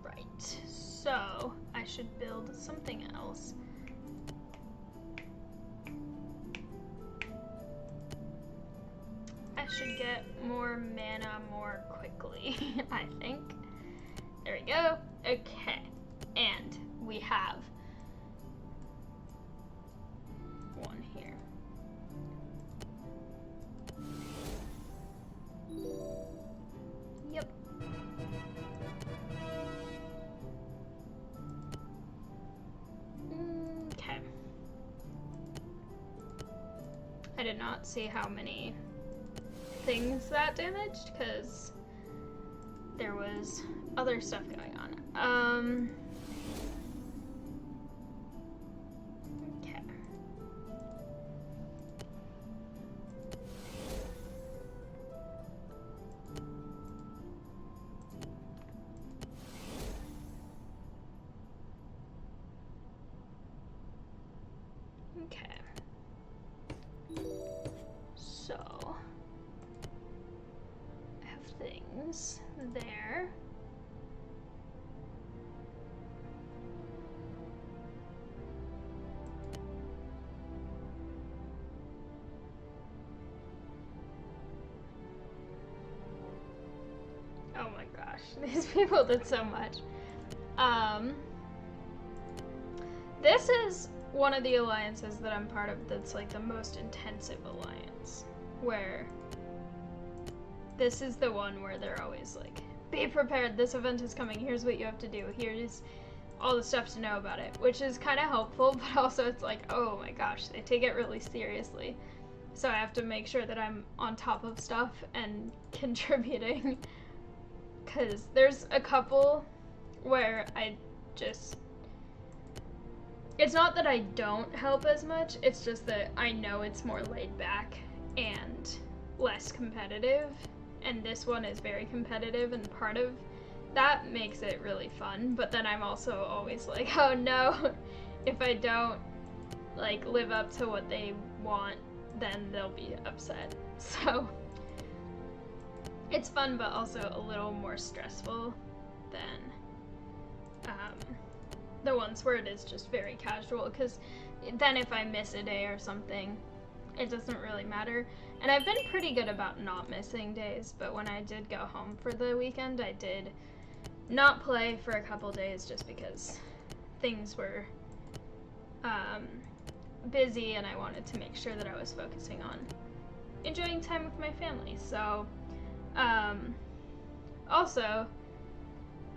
Right. So I should build something else. I should get more mana more quickly, I think. There we go. Okay. And we have one here. Yep. Okay. I did not see how many things that damaged, because there was other stuff going on. Okay. Okay. So I have things there. Oh my gosh, these people did so much. This is one of the alliances that I'm part of that's like the most intensive alliance, where this is the one where they're always like, be prepared, this event is coming, here's what you have to do, here's all the stuff to know about it, which is kind of helpful, but also it's like, oh my gosh, they take it really seriously. So I have to make sure that I'm on top of stuff and contributing, because there's a couple where I just, it's not that I don't help as much, it's just that I know it's more laid back and less competitive, and this one is very competitive, and part of that makes it really fun, but then I'm also always like, oh no, if I don't like live up to what they want, then they'll be upset. So it's fun, but also a little more stressful than the ones where it is just very casual, because then if I miss a day or something, it doesn't really matter. And I've been pretty good about not missing days, but when I did go home for the weekend, I did not play for a couple days just because things were busy and I wanted to make sure that I was focusing on enjoying time with my family. So also,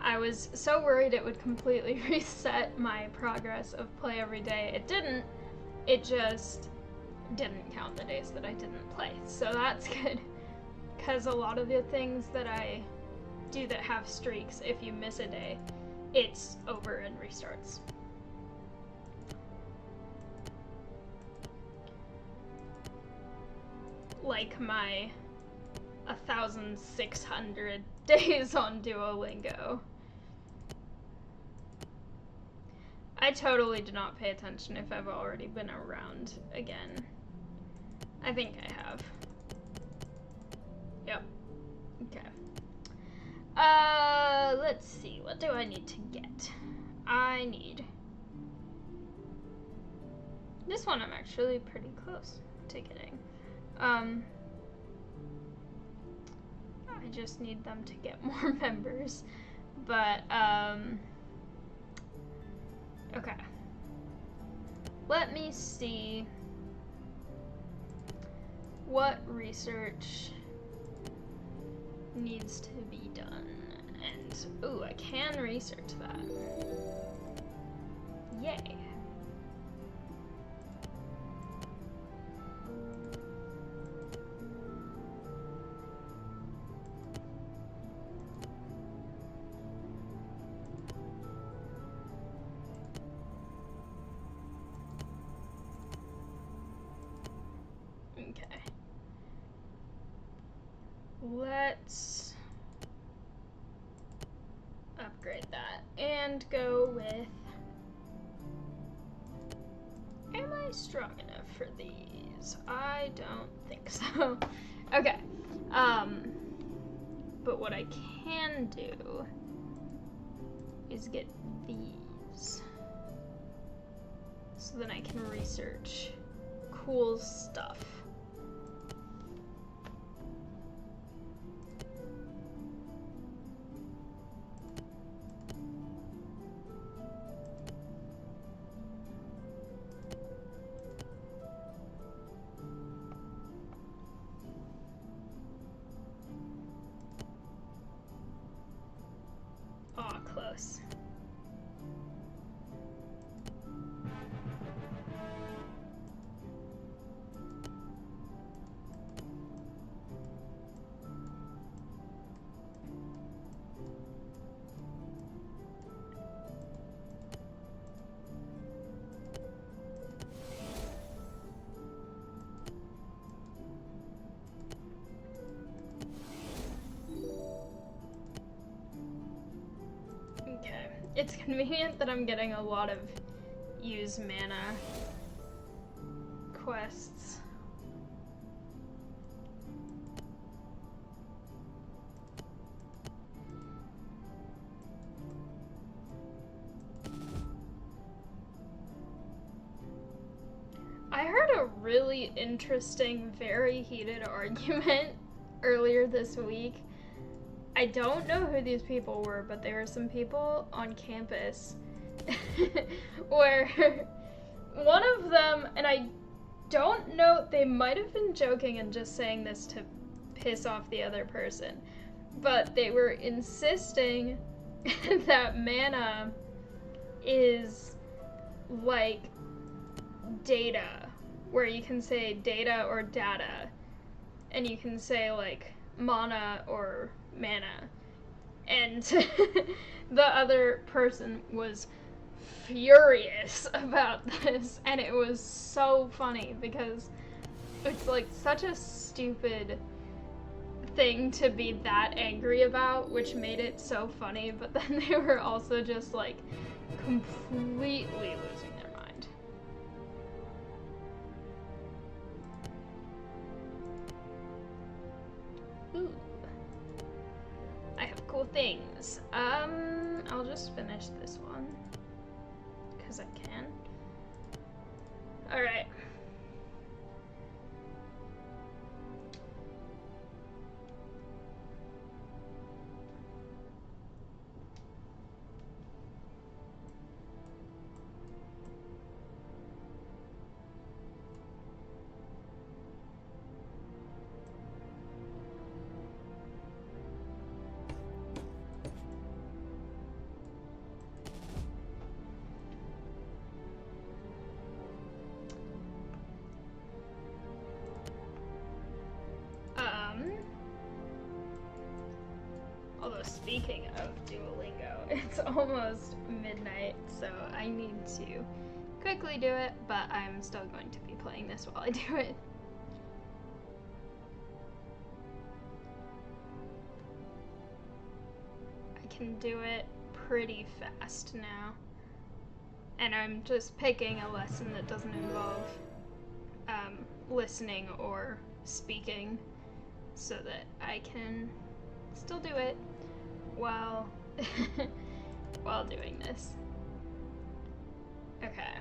I was so worried it would completely reset my progress of play every day. It didn't. It just didn't count the days that I didn't play. So that's good, because a lot of the things that I do that have streaks, if you miss a day, it's over and restarts. like my 1,600 days on Duolingo. I totally did not pay attention if I've already been around again. I think I have. Yep. Okay. Let's see. What do I need to get? I need... This one I'm actually pretty close to getting. I just need them to get more members. But, okay. Let me see what research needs to be done. And, ooh, I can research that. Yay. Okay. Let's upgrade that and go with... Am I strong enough for these? I don't think so. Okay. But what I can do is get these. So then I can research cool stuff. Aw, close. Okay. It's convenient that I'm getting a lot of use mana quests. I heard a really interesting, very heated argument earlier this week. I don't know who these people were, but there were some people on campus where one of them, and I don't know, they might have been joking and just saying this to piss off the other person, but they were insisting that mana is like data, where you can say data or data, and you can say like mana or mana. And the other person was furious about this, and it was so funny because it's like such a stupid thing to be that angry about, which made it so funny, but then they were also just like completely losing their mind. Ooh. I have cool things. I'll just finish this one because I can. All right. Although speaking of Duolingo, it's almost midnight, so I need to quickly do it, but I'm still going to be playing this while I do it. can do it pretty fast now. And I'm just picking a lesson that doesn't involve listening or speaking so that I can still do it while while doing this. Okay.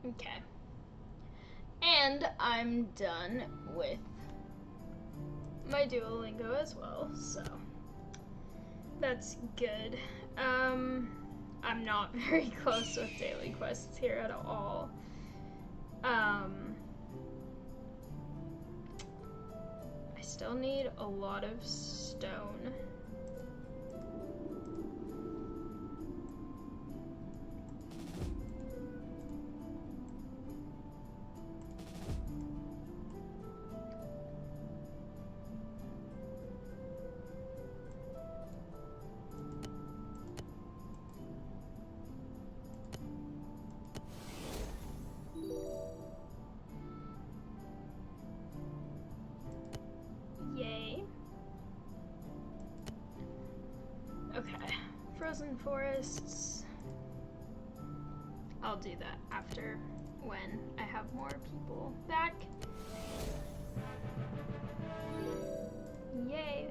Okay. And I'm done with my Duolingo as well, so that's good. I'm not very close with daily quests here at all. I still need a lot of stone. Yay. Okay, frozen forests. I'll do that after when I have more people back. Yay.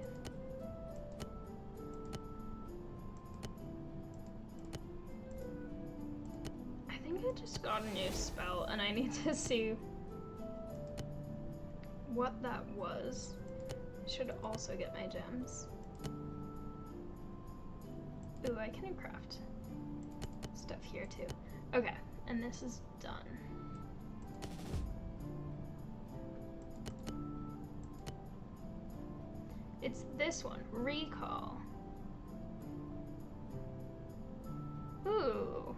I think I just got a new spell and I need to see what that was. I should also get my gems. Ooh, I can craft stuff here too. Okay, and this is done. It's this one, recall. Ooh,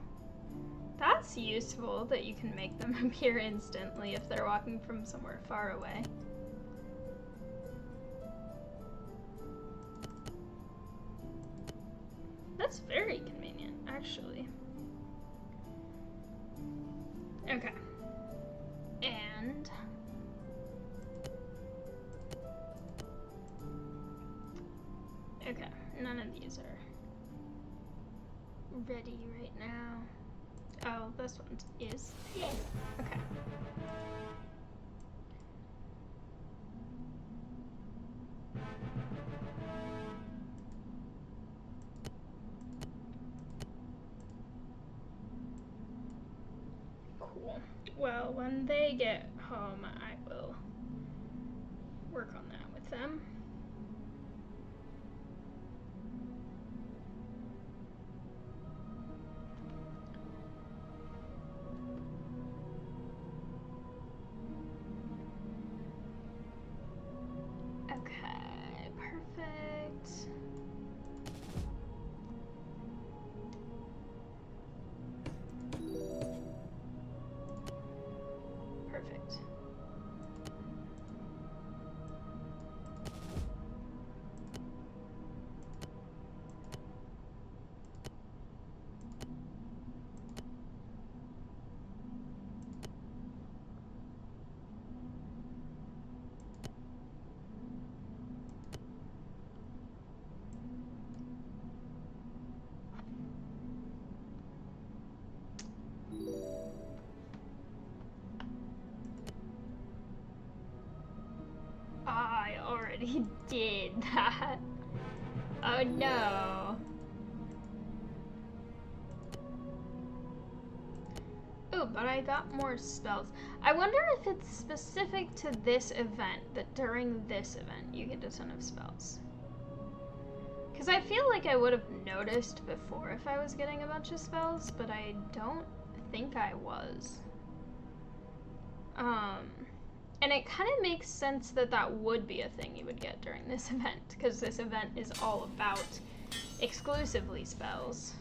that's useful that you can make them appear instantly if they're walking from somewhere far away. That's very convenient, actually. Okay. And okay, none of these are ready right now. Oh, this one is. Yay. Okay. Cool. Well, when they get home, I will work on that with them. Okay, perfect. Perfect. I already did that. Oh no. Oh, but I got more spells. I wonder if it's specific to this event, that during this event you get a ton of spells. Because I feel like I would have noticed before if I was getting a bunch of spells, but I don't think I was. And it kind of makes sense that that would be a thing you would get during this event, because this event is all about exclusively spells.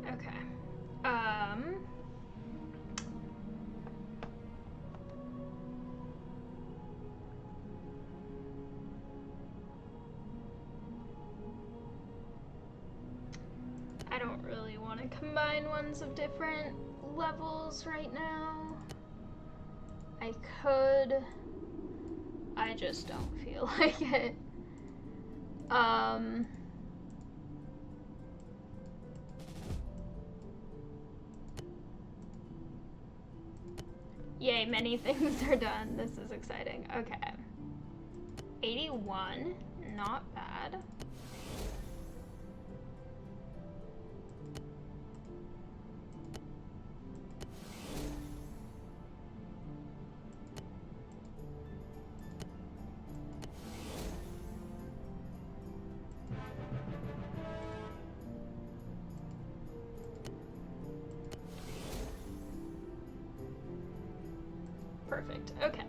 Okay. I don't really want to combine ones of different levels right now. I could. I just don't feel like it. Yay, many things are done. This is exciting. Okay. 81, not bad. Perfect. Okay.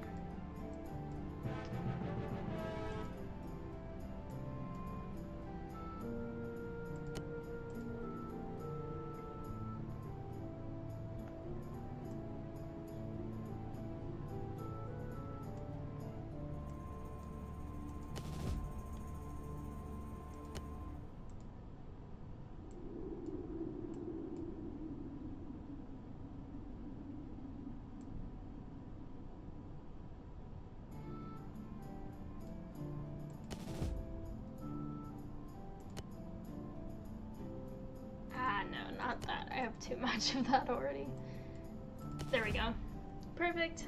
No, not that. I have too much of that already. There we go. Perfect.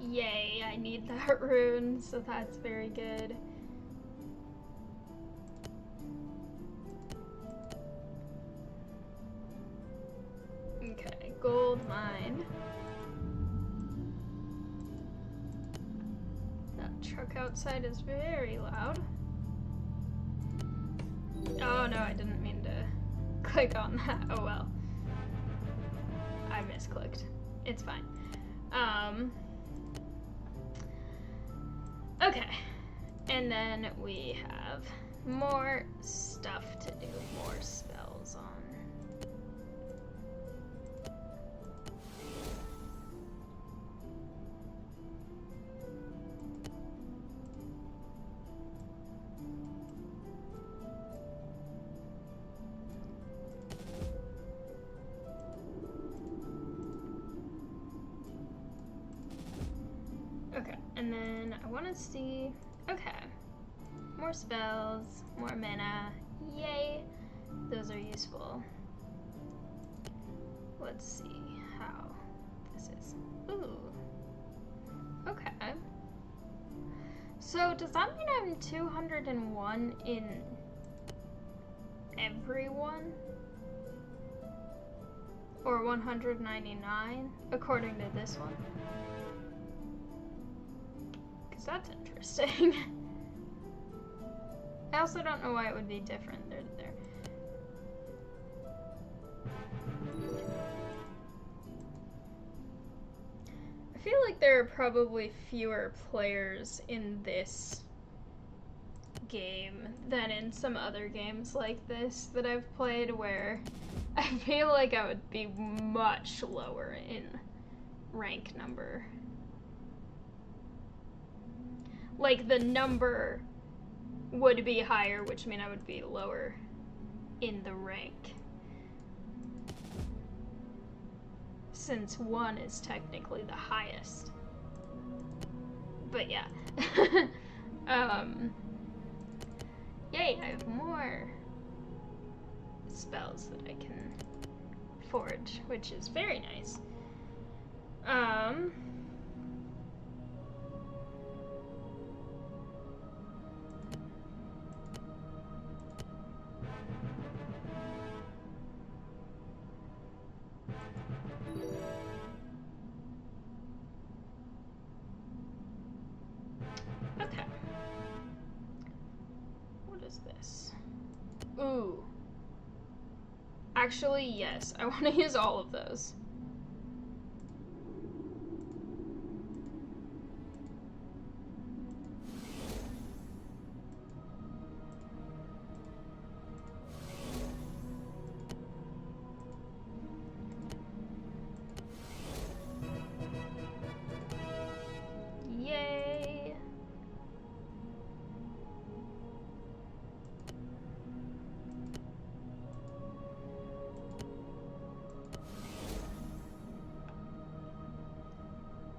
Yay, I need that rune, so that's very good. Okay, gold mine. Truck outside is very loud. Oh no, I didn't mean to click on that. Oh well. I misclicked. It's fine. Okay. And then we have more stuff to do, more spells on. And then I want to see, okay, more spells, more mana, yay, those are useful. Let's see how this is. Ooh, okay. So does that mean I'm 201 in every one? Or 199 according to this one? That's interesting. I also don't know why it would be different there. I feel like there are probably fewer players in this game than in some other games like this that I've played, where I feel like I would be much lower in rank number. Like, the number would be higher, which means I would be lower in the rank. Since 1 is technically the highest. But yeah. Yay, I have more spells that I can forge, which is very nice. Actually, yes. I want to use all of those. Yay!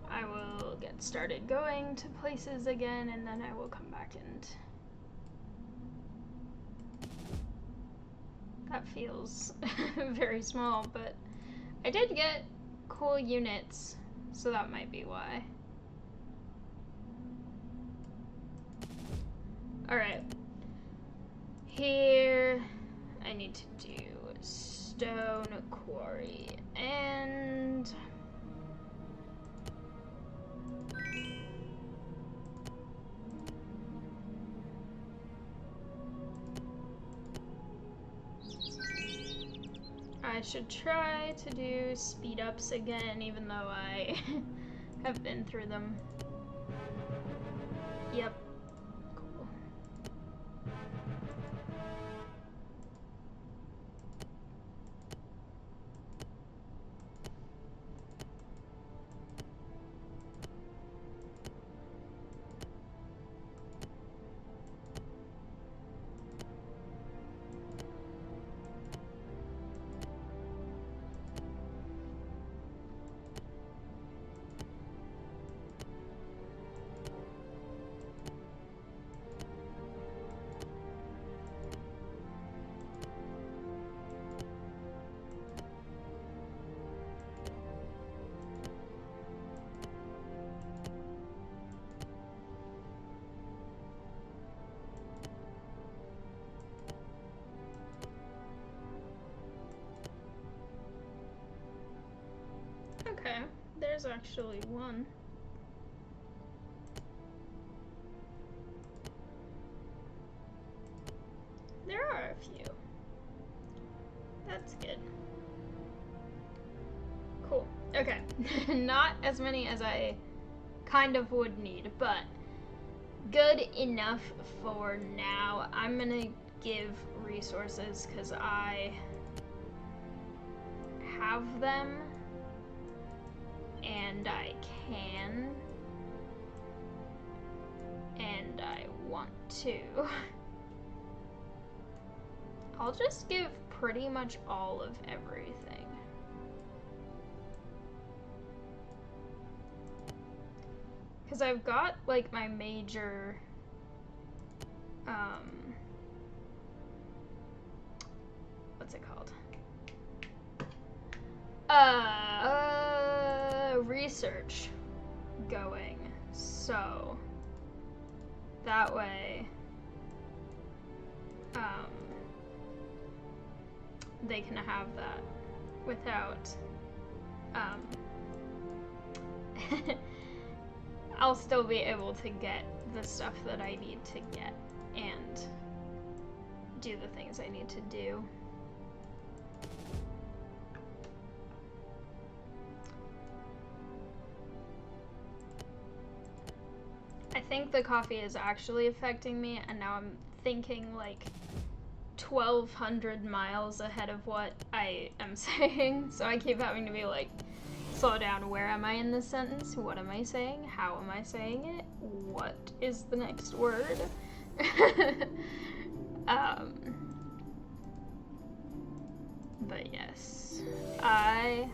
I will get started going to places again, and then I will come back and... That feels very small, but I did get cool units, so that might be why. Alright. Here, I need to do stone quarry, and... I should try to do speed ups again, even though I have been through them. Yep. Cool. Okay, there's actually one. There are a few. That's good. Cool. Okay. Not as many as I kind of would need, but good enough for now. I'm gonna give resources because I have them and I can and I want to. I'll just give pretty much all of everything. Because I've got like my major what's it called? Research going. So that way they can have that without I'll still be able to get the stuff that I need to get and do the things I need to do. I think the coffee is actually affecting me, and now I'm thinking like 1,200 miles ahead of what I am saying, so I keep having to be like, slow down, where am I in this sentence? What am I saying? How am I saying it? What is the next word? But yes, I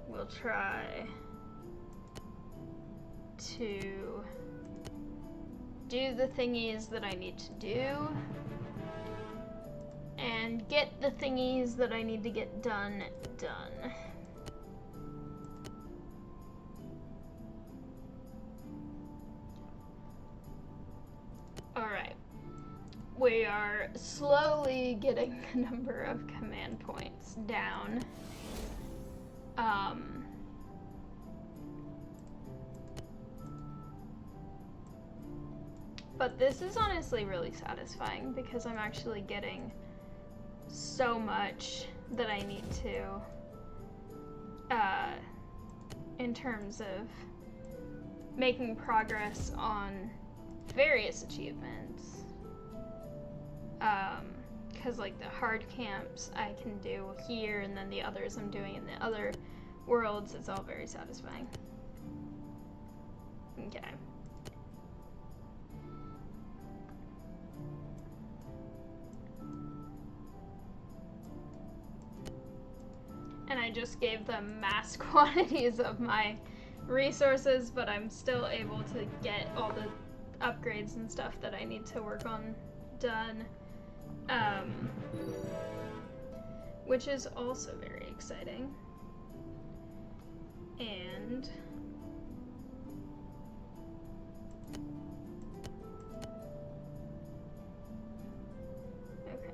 will try to do the thingies that I need to do and get the thingies that I need to get done. Alright. We are slowly getting the number of command points down. But this is honestly really satisfying because I'm actually getting so much that I need to in terms of making progress on various achievements. Because like the hard camps I can do here, and then the others I'm doing in the other worlds, it's all very satisfying. Okay. And I just gave them mass quantities of my resources, but I'm still able to get all the upgrades and stuff that I need to work on done. Which is also very exciting. And okay.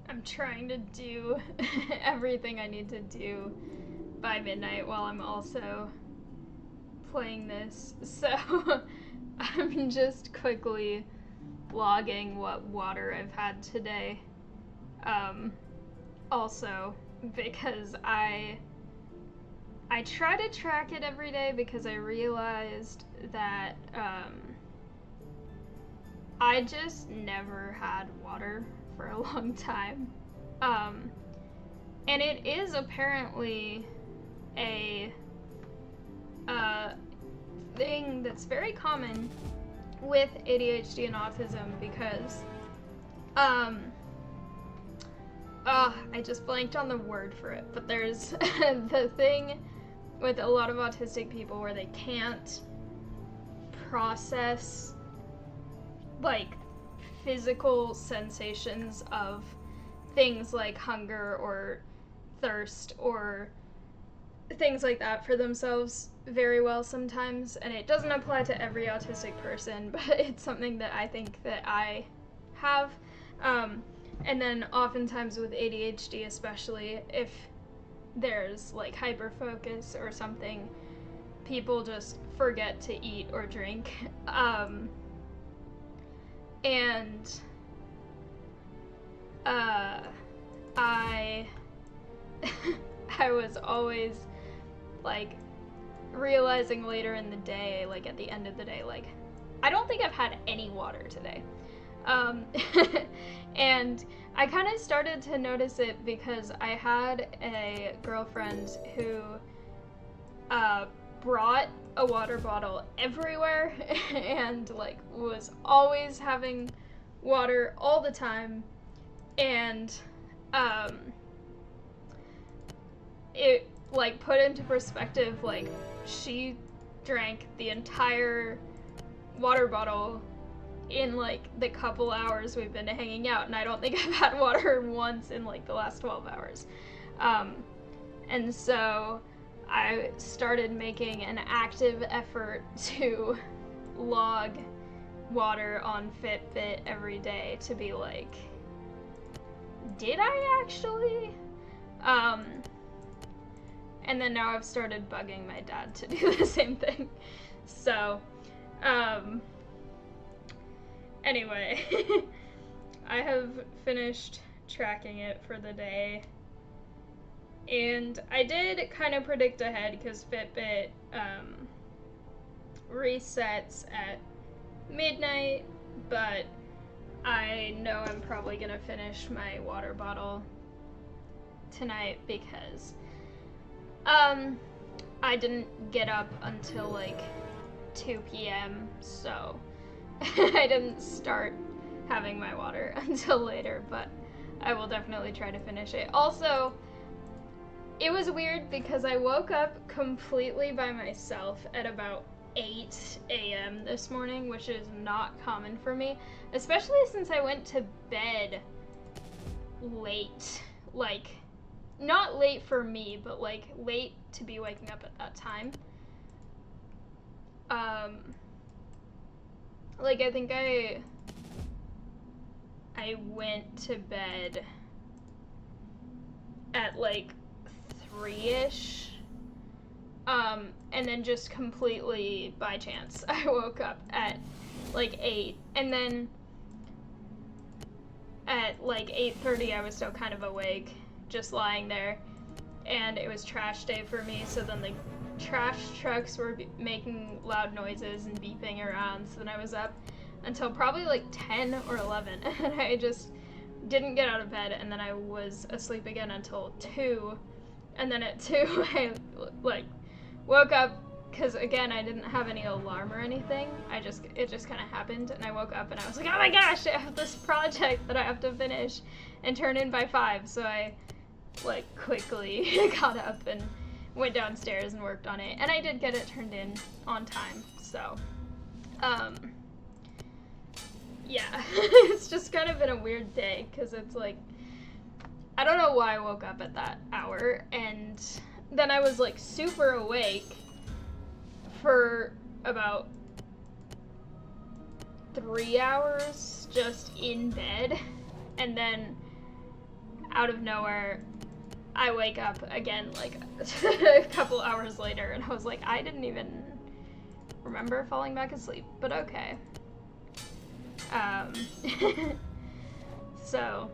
I'm trying to do everything I need to do by midnight while I'm also playing this, so I'm just quickly logging what water I've had today. Also, because I try to track it every day because I realized that I just never had water for a long time. And it is apparently a thing that's very common with ADHD and autism because I just blanked on the word for it, but there's the thing with a lot of autistic people where they can't process like physical sensations of things like hunger or thirst or things like that for themselves very well sometimes, and it doesn't apply to every autistic person, but it's something that I think that I have. And then oftentimes with ADHD especially, if there's like hyperfocus or something, people just forget to eat or drink. And I was always like realizing later in the day, like at the end of the day, like I don't think I've had any water today. And I kind of started to notice it because I had a girlfriend who brought a water bottle everywhere and like was always having water all the time, and it like put into perspective, like she drank the entire water bottle in like the couple hours we've been hanging out, and I don't think I've had water once in like the last 12 hours. And so I started making an active effort to log water on Fitbit every day to be like, did I actually? And then now I've started bugging my dad to do the same thing. So, anyway, I have finished tracking it for the day. And I did kind of predict ahead because Fitbit resets at midnight, but I know I'm probably going to finish my water bottle tonight because I didn't get up until like 2 p.m., so I didn't start having my water until later, but I will definitely try to finish it. Also, it was weird because I woke up completely by myself at about 8 a.m. this morning, which is not common for me, especially since I went to bed late. Like, not late for me, but like late to be waking up at that time. Like I think I I went to bed at like 3-ish. And then just completely by chance, I woke up at like 8. And then at like 8:30, I was still kind of awake, just lying there. And it was trash day for me, so then the trash trucks were making loud noises and beeping around. So then I was up until probably like 10 or 11. And I just didn't get out of bed. And then I was asleep again until 2. And then at 2, I like woke up because again I didn't have any alarm or anything. It just kind of happened, and I woke up and I was like, oh my gosh, I have this project that I have to finish and turn in by 5. So I like quickly got up and went downstairs and worked on it, and I did get it turned in on time. So yeah. It's just kind of been a weird day because it's like I don't know why I woke up at that hour, and then I was like super awake for about 3 hours just in bed, and then out of nowhere I wake up again like a couple hours later, and I was like, I didn't even remember falling back asleep, but okay. So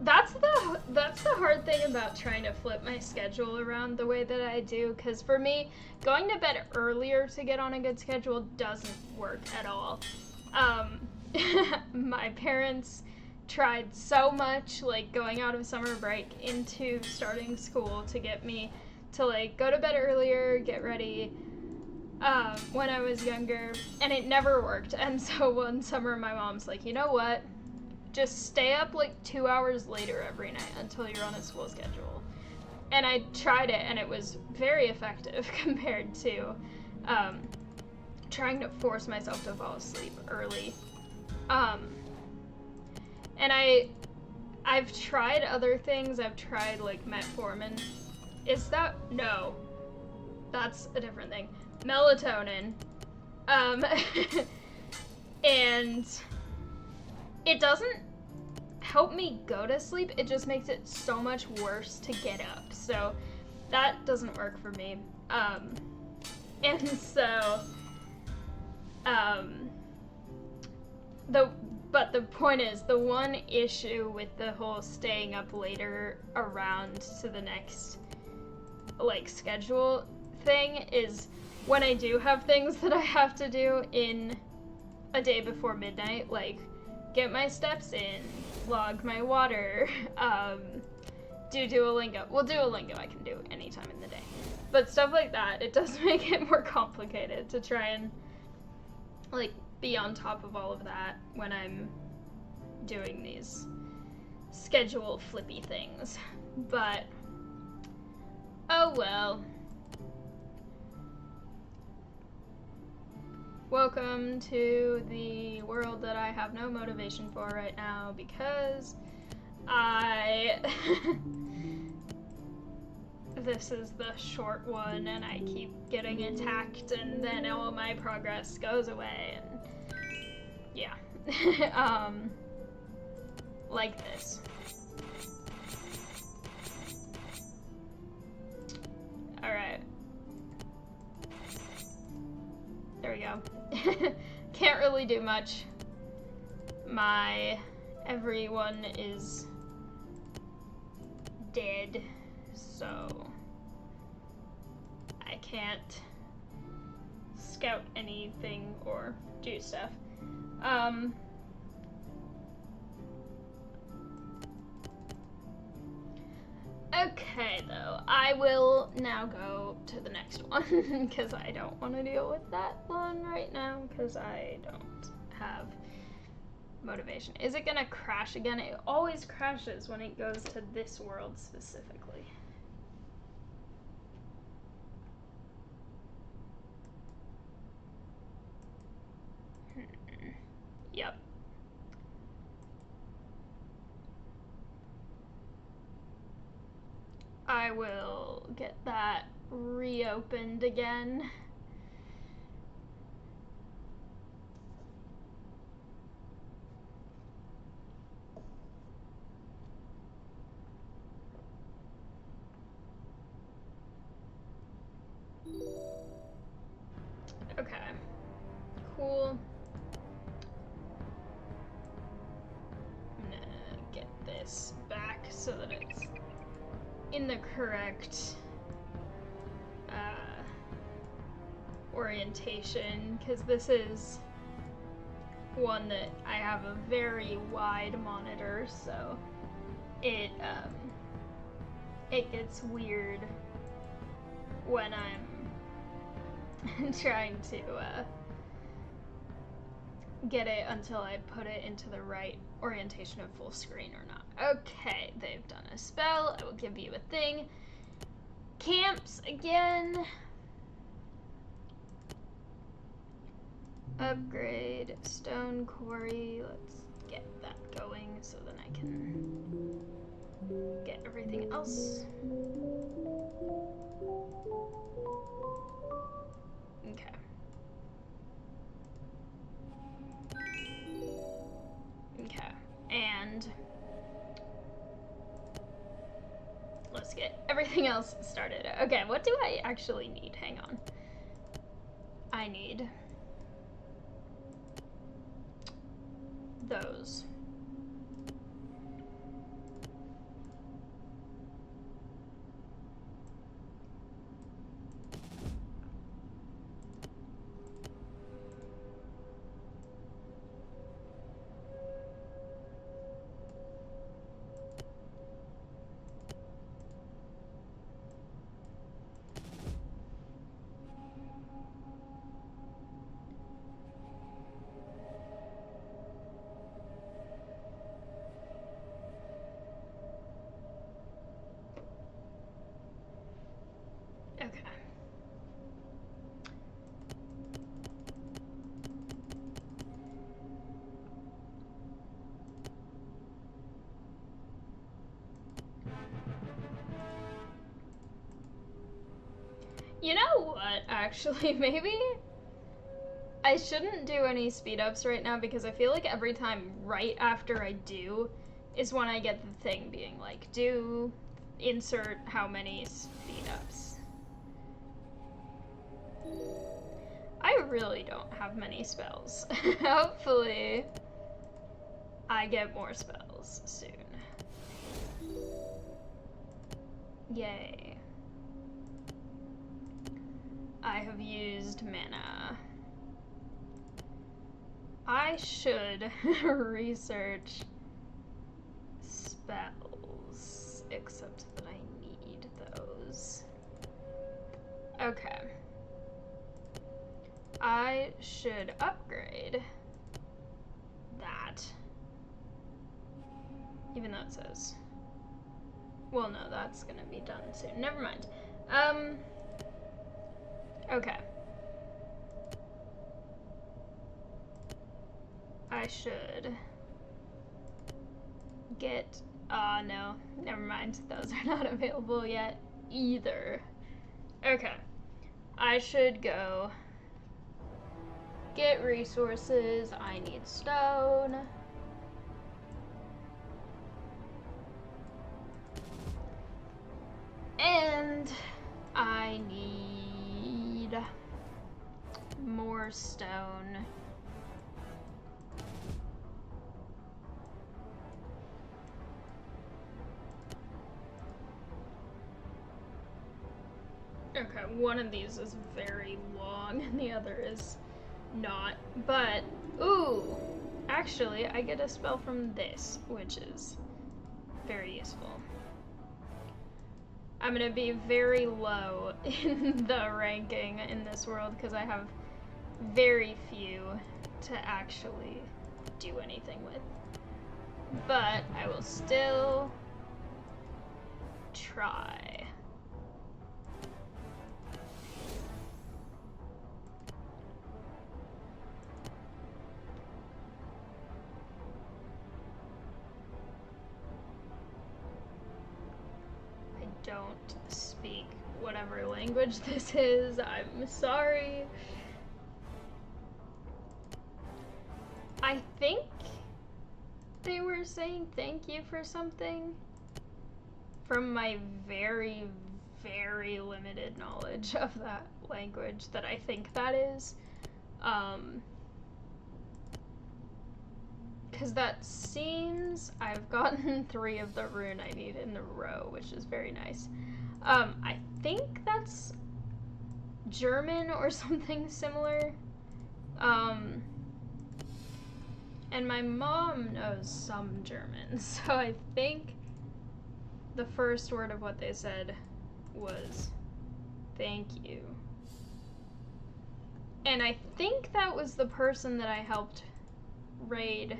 that's the hard thing about trying to flip my schedule around the way that I do, because for me, going to bed earlier to get on a good schedule doesn't work at all. My parents tried so much, like going out of summer break into starting school, to get me to like go to bed earlier, get ready, when I was younger, and it never worked. And so one summer my mom's like, you know what? Just stay up like 2 hours later every night until you're on a school schedule. And I tried it, and it was very effective compared to trying to force myself to fall asleep early. And I've tried other things. I've tried like metformin. No, that's a different thing. Melatonin. And it doesn't help me go to sleep. It just makes it so much worse to get up. So that doesn't work for me. And so, but the point is, the one issue with the whole staying up later around to the next, like, schedule thing is when I do have things that I have to do in a day before midnight, like get my steps in, log my water, do Duolingo. Well, Duolingo I can do anytime in the day. But stuff like that, it does make it more complicated to try and, like, be on top of all of that when I'm doing these schedule flippy things. But, oh well. Welcome to the world that I have no motivation for right now, because this is the short one and I keep getting attacked, and then all my progress goes away, and yeah. Like this. Alright. There we go. Can't really do much. Everyone is dead, so I can't scout anything or do stuff. Okay, though, I will now go to the next one, because I don't want to deal with that one right now, because I don't have motivation. Is it gonna crash again? It always crashes when it goes to this world specifically. Yep. I will get that reopened again. this back so that it's in the correct orientation, because this is one that I have a very wide monitor, so it gets weird when I'm trying to get it until I put it into the right orientation of full screen or not. Okay, they've done a spell. I will give you a thing. Camps again. Upgrade stone quarry. Let's get that going so then I can get everything else. Okay. Okay, and let's get everything else started. Okay, what do I actually need? Hang on. I need those. Okay. You know what, actually, maybe I shouldn't do any speed ups right now, because I feel like every time right after I do is when I get the thing being like, do insert how many speed ups. I really don't have many spells. Hopefully I get more spells soon. Yay. I have used mana. I should research spells, except that I need those. Okay. I should upgrade that. Even though it says... Well, no, that's gonna be done soon. Never mind. Okay. I should get... no. Never mind. Those are not available yet either. Okay. I should go get resources. I need stone. And I need more stone. Okay, one of these is very long and the other is not, but, ooh, actually, I get a spell from this, which is very useful. I'm gonna be very low in the ranking in this world because I have very few to actually do anything with. But I will still try. Don't speak whatever language this is. I'm sorry. I think they were saying thank you for something from my very, very limited knowledge of that language that I think that is. because that seems I've gotten 3 of the rune I need in a row, which is very nice. I think that's German or something similar. And my mom knows some German, so I think the first word of what they said was thank you. And I think that was the person that I helped raid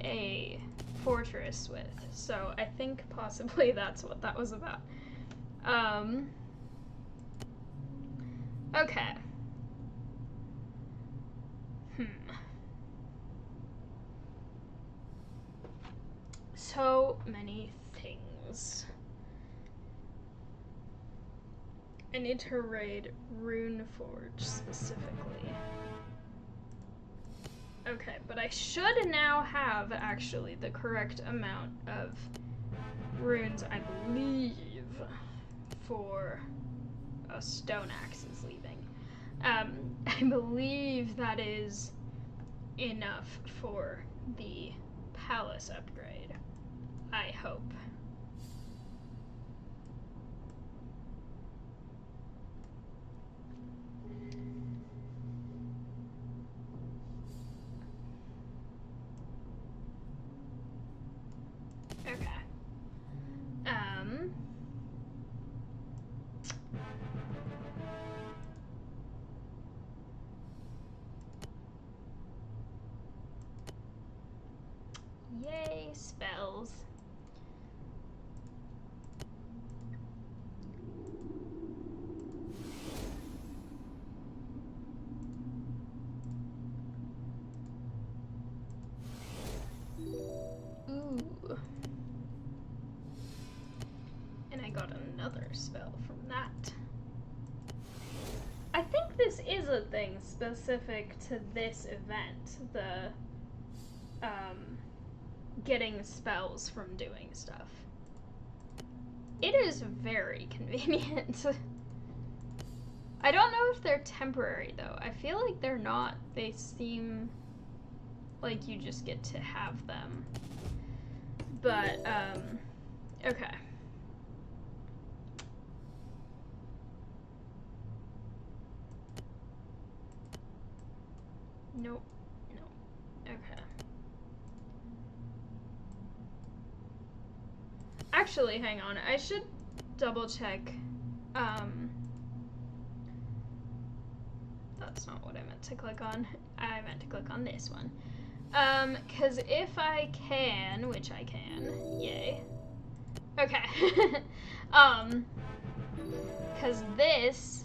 a fortress with, so I think possibly that's what that was about. Okay. So many things. I need to raid Runeforge specifically. Okay, but I should now have actually the correct amount of runes, I believe, for a stone axe is leaving. I believe that is enough for the palace upgrade. I hope. Okay. Yay, spells. Ooh. And I got another spell from that. I think this is a thing specific to this event, the getting spells from doing stuff. It is very convenient. I don't know if they're temporary though. I feel like they're not. They seem like you just get to have them. But, okay. Nope. Nope. Okay. Actually, hang on. I should double check. That's not what I meant to click on. I meant to click on this one. 'Cause if I can, which I can, yay. Okay. 'Cause this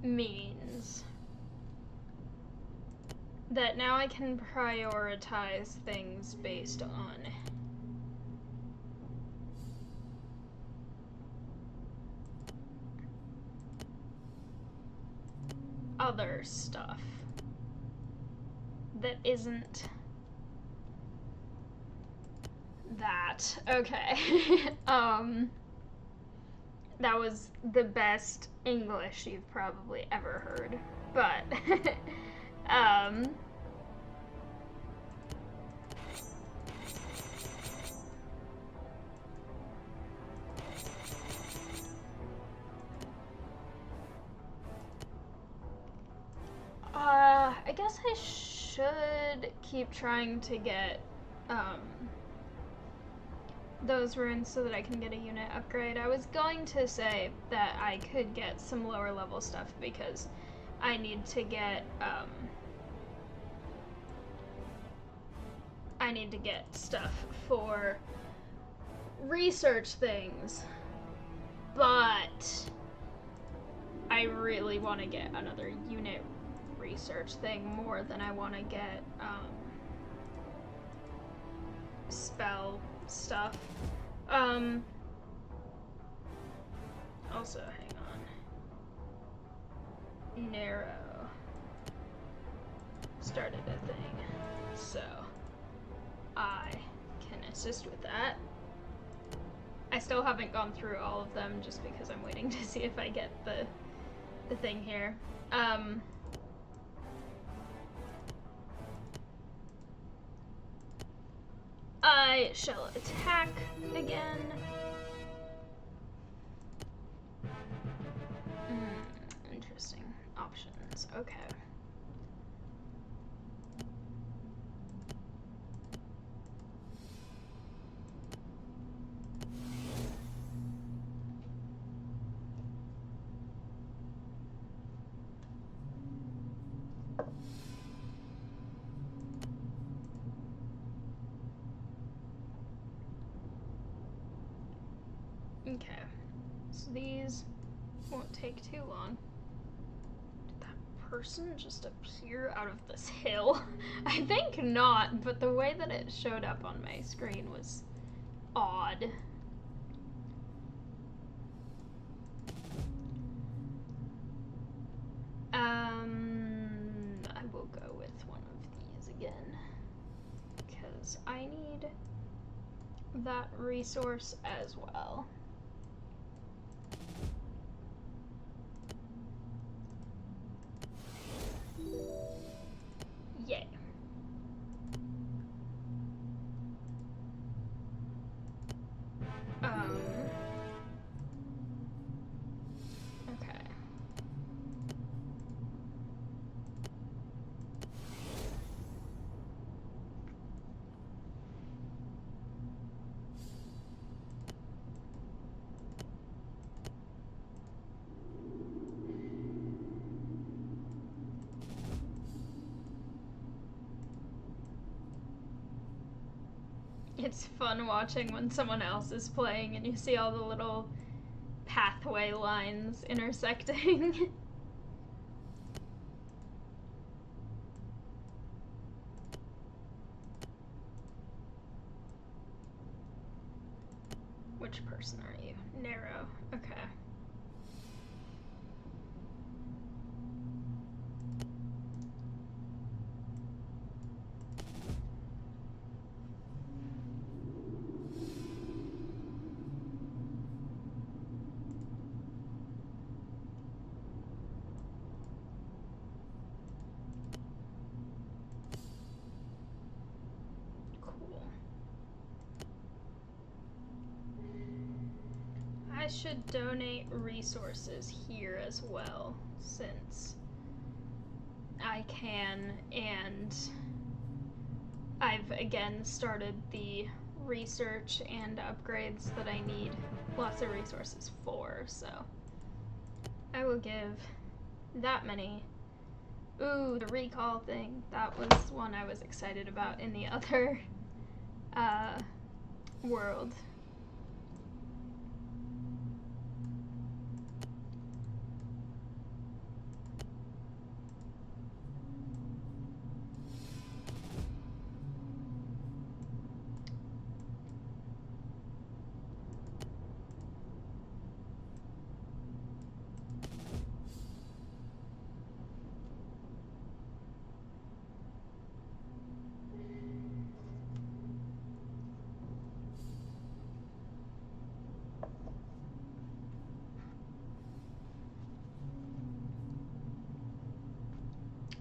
means that now I can prioritize things based on other stuff that isn't that. Okay. That was the best English you've probably ever heard, but I guess I should keep trying to get those runes so that I can get a unit upgrade. I was going to say that I could get some lower level stuff because I need to get stuff for research things, but I really want to get another unit research thing more than I want to get spell stuff. Also, hang on. Narrow started a thing, so I can assist with that. I still haven't gone through all of them just because I'm waiting to see if I get the thing here. I shall attack again. Interesting. Options. Okay. Okay, so these won't take too long. Did that person just appear out of this hill? I think not, but the way that it showed up on my screen was odd. I will go with one of these again, because I need that resource as well. Yay. Okay. It's fun watching when someone else is playing and you see all the little pathway lines intersecting. Which person are you? Narrow. Okay. I should donate resources here as well, since I can, and I've again started the research and upgrades that I need lots of resources for, so I will give that many. Ooh, the recall thing, that was one I was excited about in the other world.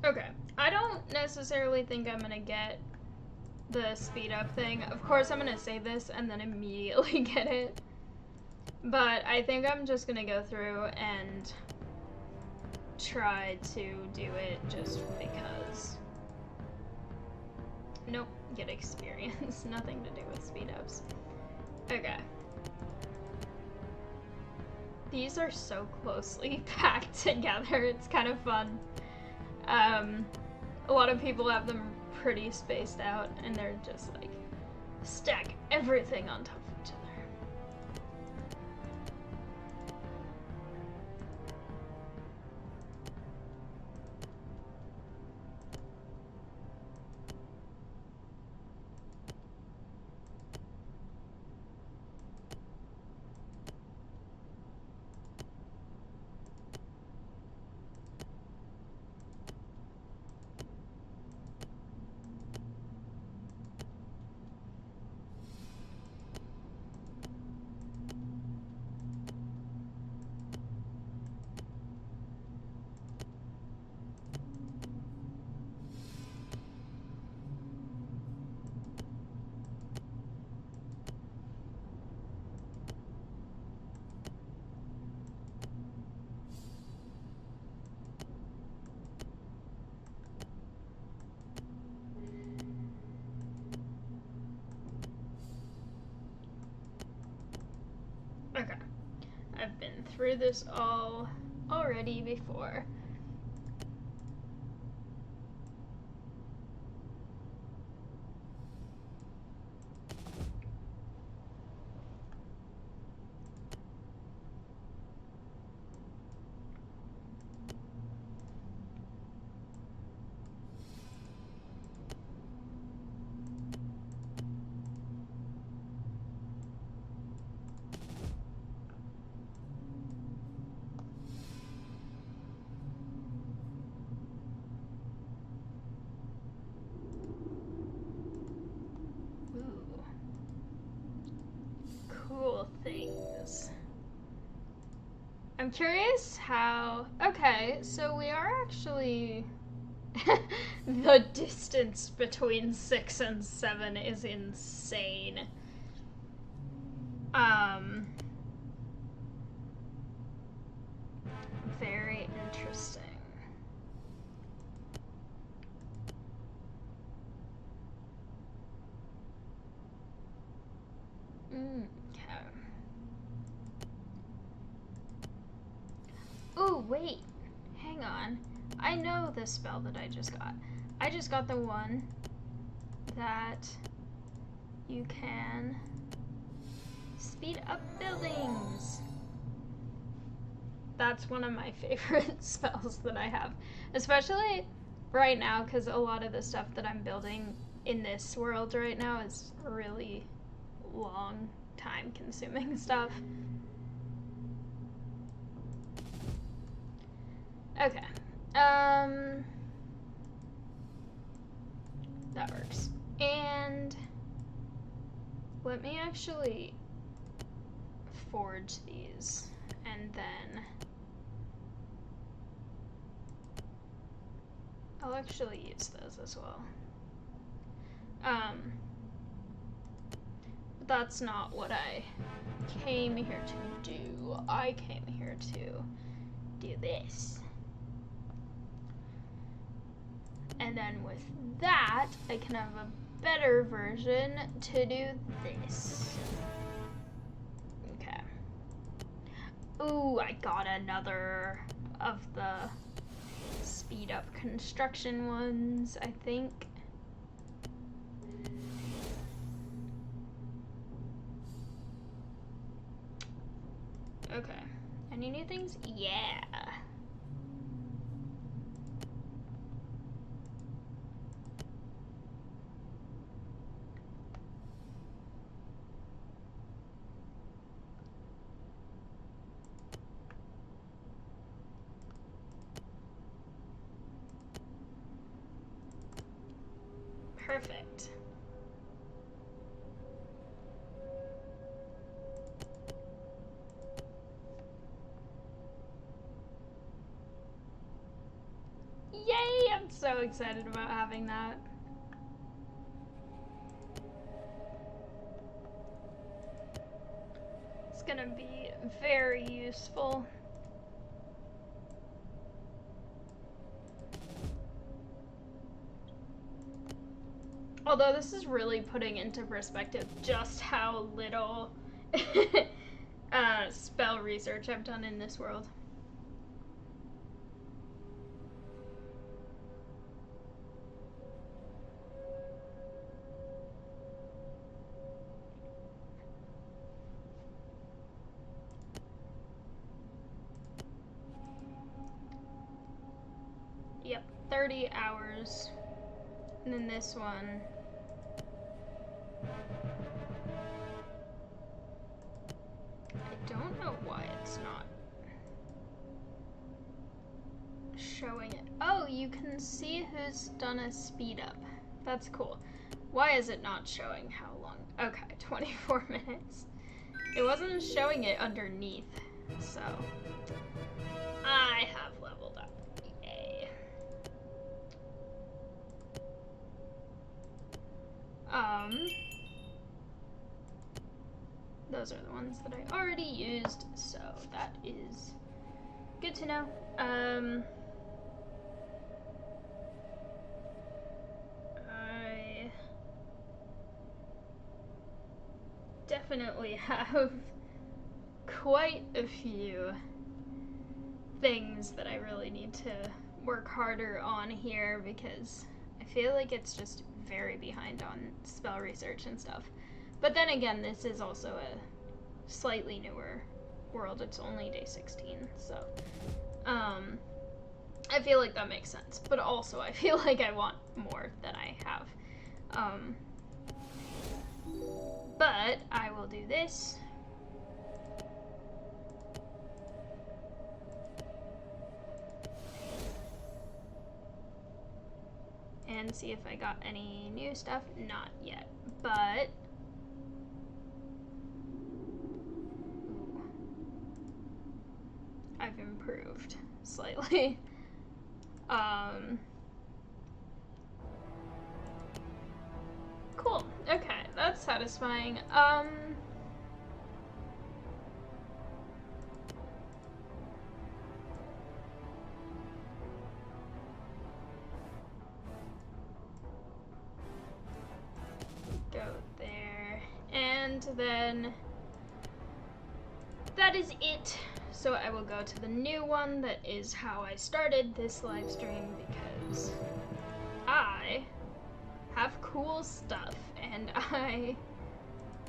Okay, I don't necessarily think I'm gonna get the speed up thing. Of course I'm gonna save this and then immediately get it. But I think I'm just gonna go through and try to do it just because. Nope, get experience. Nothing to do with speed ups. Okay. These are so closely packed together, it's kind of fun. A lot of people have them pretty spaced out, and they're just like stack everything on top of each other. through this all already before. Cool things. I'm curious how... Okay, so we are actually... The distance between 6 and 7 is insane. Very interesting. Okay. Ooh, wait. Hang on. I know the spell that I just got. I just got the one that you can speed up buildings. That's one of my favorite spells that I have. Especially right now, because a lot of the stuff that I'm building in this world right now is really long time consuming stuff. Okay. That works. And let me actually forge these and then I'll actually use those as well. But that's not what I came here to do. I came here to do this. And then with that, I can have a better version to do this. Okay. Ooh, I got another of the speed up construction ones, I think. Okay. Any new things? Yeah. Perfect. Yay! I'm so excited about having that. It's gonna be very useful. Although this is really putting into perspective just how little spell research I've done in this world. Yep, 30 hours. And then this one. I don't know why it's not showing it. Oh, you can see who's done a speed up. That's cool. Why is it not showing how long? Okay, 24 minutes. It wasn't showing it underneath, so I have leveled up. Yay. Those are the ones that I already used, so that is good to know. I definitely have quite a few things that I really need to work harder on here because I feel like it's just very behind on spell research and stuff. But then again, this is also a slightly newer world. It's only day 16, so I feel like that makes sense. But also, I feel like I want more than I have. But I will do this. And see if I got any new stuff. Not yet, but I've improved slightly. Cool. Okay, that's satisfying. Go there, and then that is it. So I will go to the new one. That is how I started this live stream because I have cool stuff and I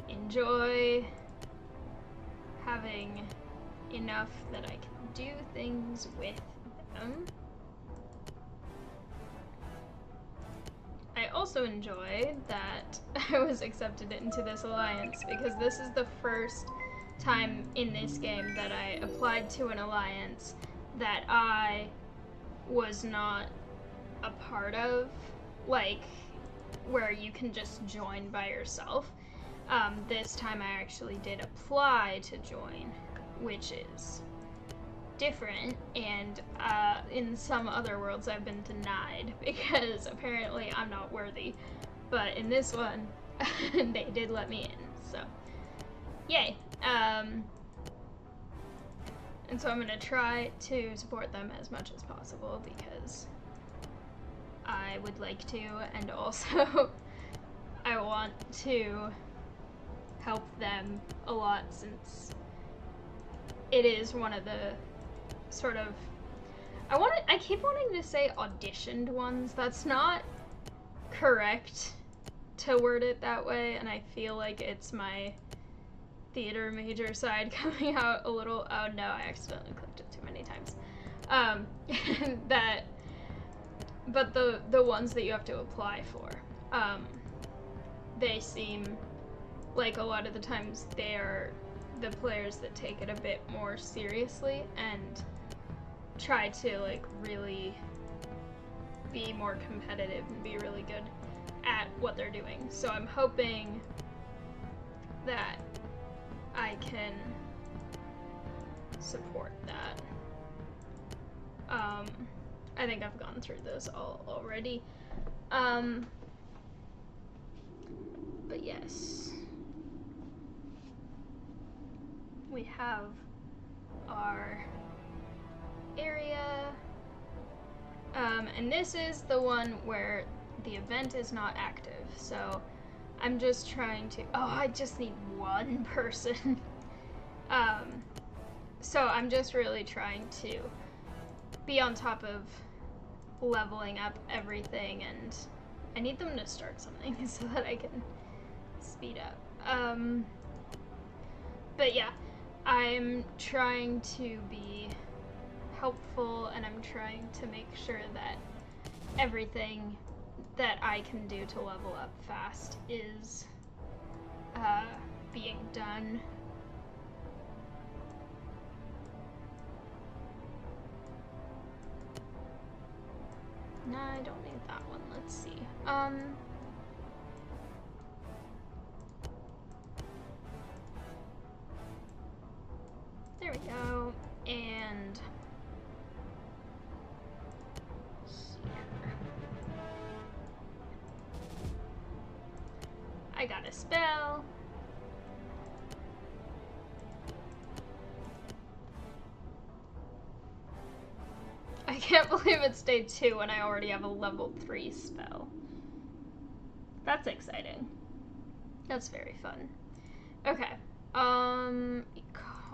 enjoy having enough that I can do things with them. I also enjoy that I was accepted into this alliance because this is the first time in this game that I applied to an alliance that I was not a part of, like where you can just join by yourself. This time I actually did apply to join, which is different, and in some other worlds I've been denied because apparently I'm not worthy, but in this one they did let me in, so yay. And so I'm gonna try to support them as much as possible because I would like to, and also I want to help them a lot since it is one of the sort of, I keep wanting to say auditioned ones. That's not correct to word it that way, and I feel like it's my theater major side coming out a little. Oh no, I accidentally clicked it too many times. But the ones that you have to apply for, they seem like a lot of the times they are the players that take it a bit more seriously and try to like really be more competitive and be really good at what they're doing. So I'm hoping that I can support that. I think I've gone through those all already. But yes. We have our area. And this is the one where the event is not active. So I'm just trying to, I just need one person. So I'm just really trying to be on top of leveling up everything, and I need them to start something so that I can speed up. But yeah, I'm trying to be helpful, and I'm trying to make sure that everything that I can do to level up fast is being done. No, I don't need that one. Let's see. There we go. And I got a spell. I can't believe it's day 2 and I already have a level 3 spell. That's exciting. That's very fun. Okay.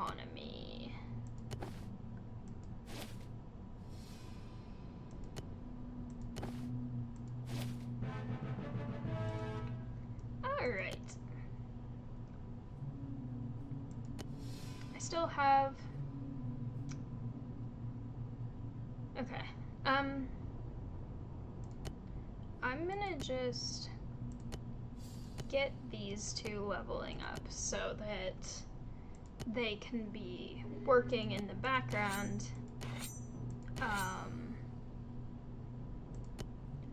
economy. Alright. I still have... Okay. I'm gonna just get these two leveling up so that they can be working in the background.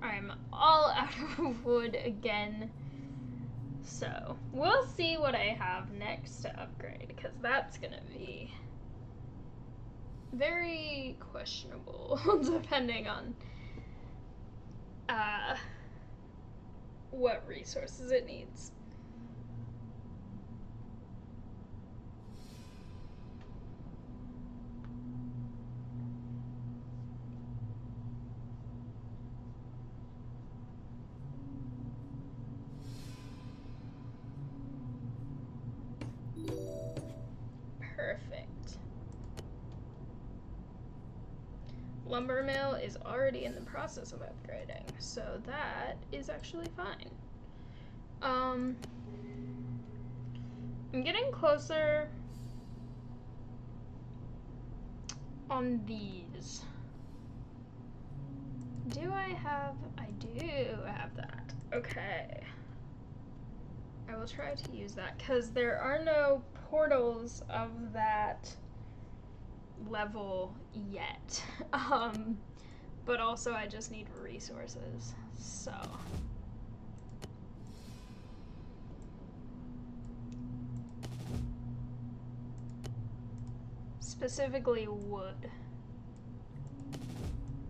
I'm all out of wood again, so we'll see what I have next to upgrade, because that's gonna be very questionable depending on what resources it needs. Perfect. Lumber mill is already in the process of upgrading, so that is actually fine. I'm getting closer on these. Do I have... I do have that. Okay. I will try to use that, because there are no portals of that level yet. But also I just need resources, so... Specifically wood.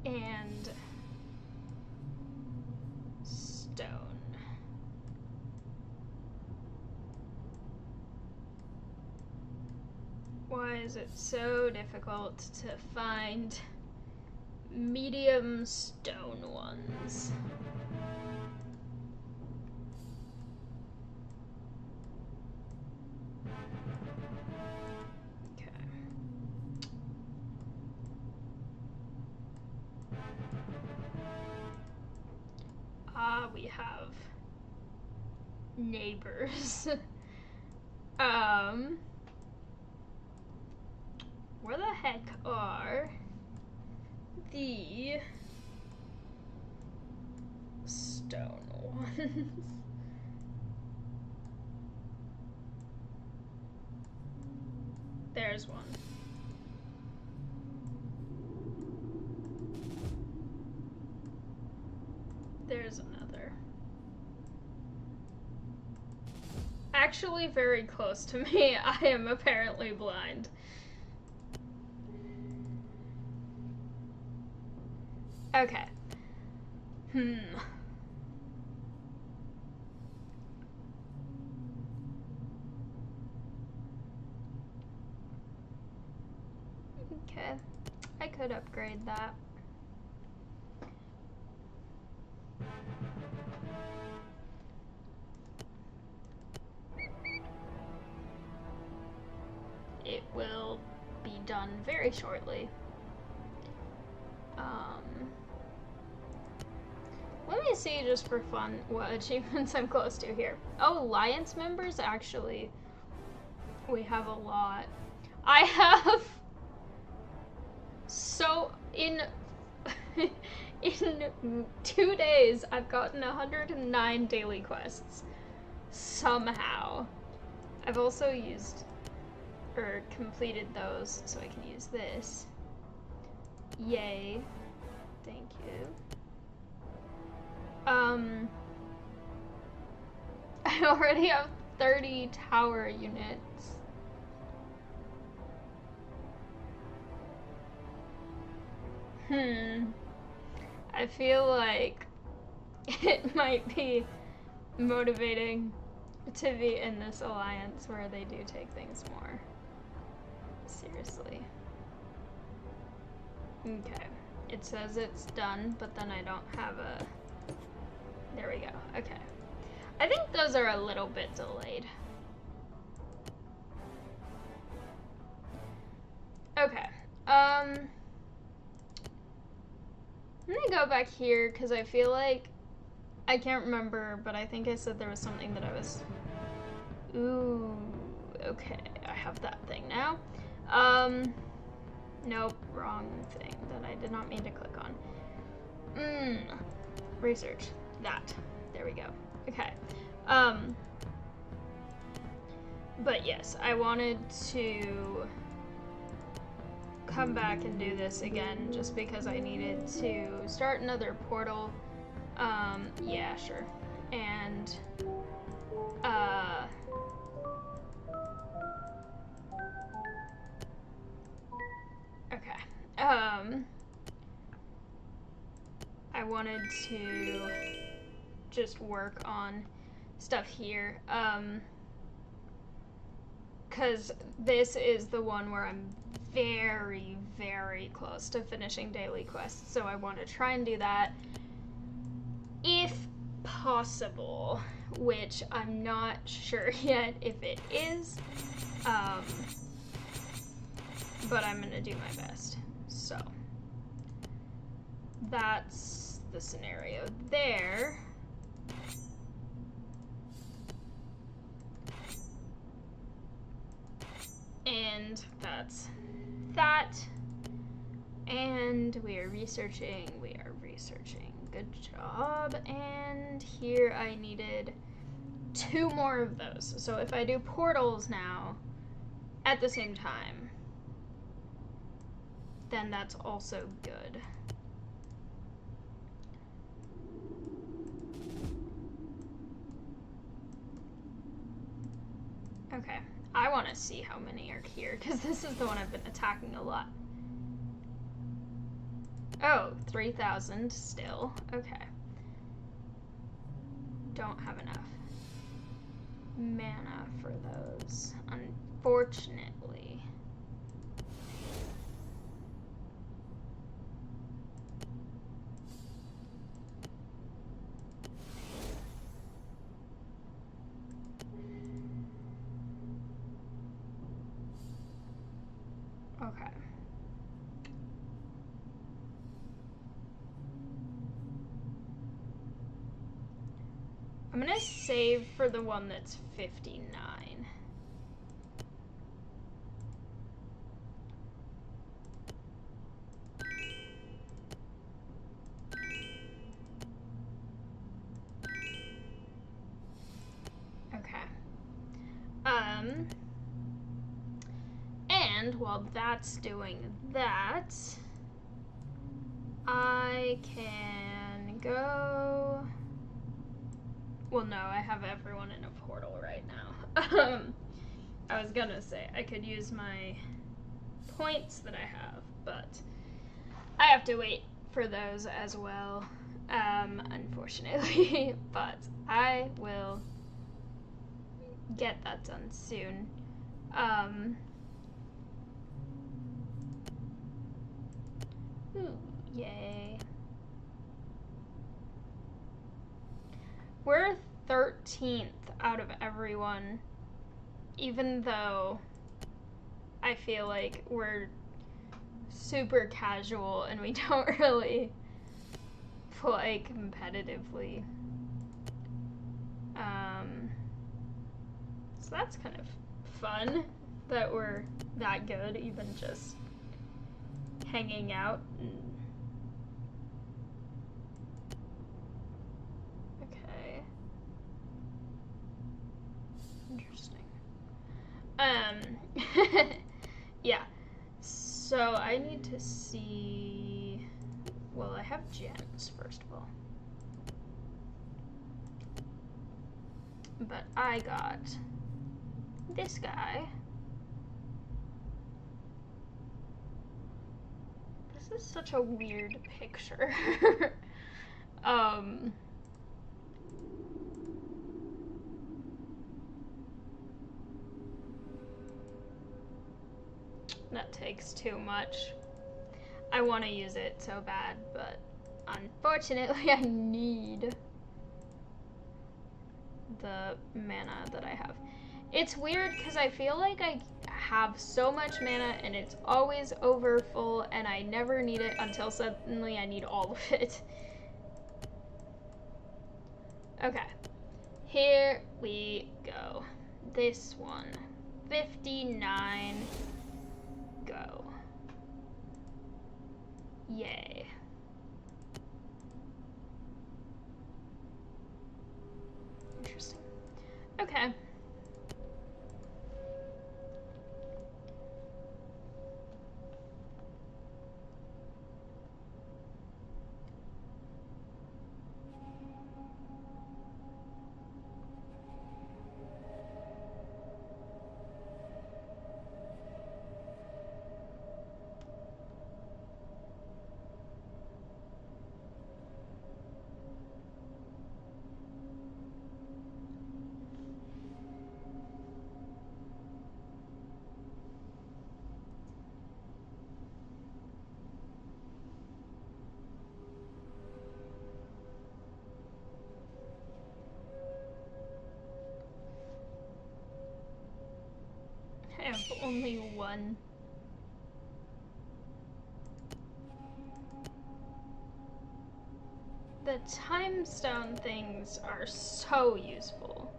And stone. Why is it so difficult to find medium stone ones? Okay. We have neighbors. Where the heck are the stone ones? There's one. There's another. Actually very close to me. I am apparently blind. Okay. Okay. I could upgrade that. It will be done very shortly. Let me see, just for fun, what achievements I'm close to here. Oh, Alliance members? Actually, we have a lot. I have... So, in 2 days, I've gotten 109 daily quests. Somehow. I've also used, or completed those, so I can use this. Yay. Thank you. I already have 30 tower units. I feel like it might be motivating to be in this alliance where they do take things more seriously. Okay. It says it's done, but then I don't have a... There we go. Okay. I think those are a little bit delayed. go back here because I feel like I can't remember, but I think I said there was something that I was. Ooh, okay. I have that thing now. Nope, wrong thing that I did not mean to click on. Research. That. There we go. Okay. But yes, I wanted to come back and do this again just because I needed to start another portal. Yeah, sure. And, okay. I wanted to just work on stuff here, because this is the one where I'm very, very close to finishing daily quests, so I want to try and do that if possible, which I'm not sure yet if it is, but I'm gonna do my best. So that's the scenario there. And that's that. And we are researching. Good job. And here I needed 2 more of those. So if I do portals now at the same time, then that's also good. Okay, I want to see how many are here, because this is the one I've been attacking a lot. Oh, 3,000 still. Okay. Don't have enough mana for those, unfortunately. Okay. I'm gonna save for the one that's 59. Okay. And while that's doing that, I can go. Well, no, I have everyone in a portal right now. I was gonna say I could use my points that I have, but I have to wait for those as well, unfortunately. But I will get that done soon. Ooh, yay. We're 13th out of everyone, even though I feel like we're super casual and we don't really play competitively. So that's kind of fun that we're that good, even just hanging out. Okay. Interesting. Yeah. So I need to see. Well, I have gems, first of all. But I got this guy. This is such a weird picture. That takes too much. I want to use it so bad, but unfortunately I need the mana that I have. It's weird because I feel like I have so much mana and it's always over full and I never need it until suddenly I need all of it. Okay, here we go. This one, 59, go. Yay. Interesting. Okay. I have only one. The time stone things are so useful.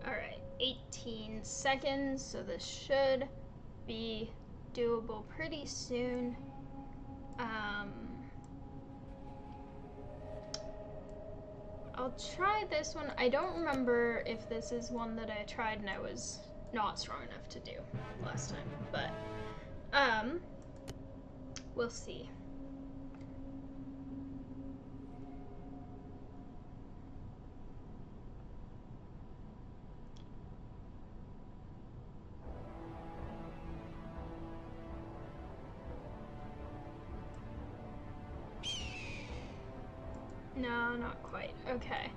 Alright, 18 seconds, so this should be doable pretty soon. I'll try this one. I don't remember if this is one that I tried and I was not strong enough to do last time, but we'll see. No, not quite. Okay.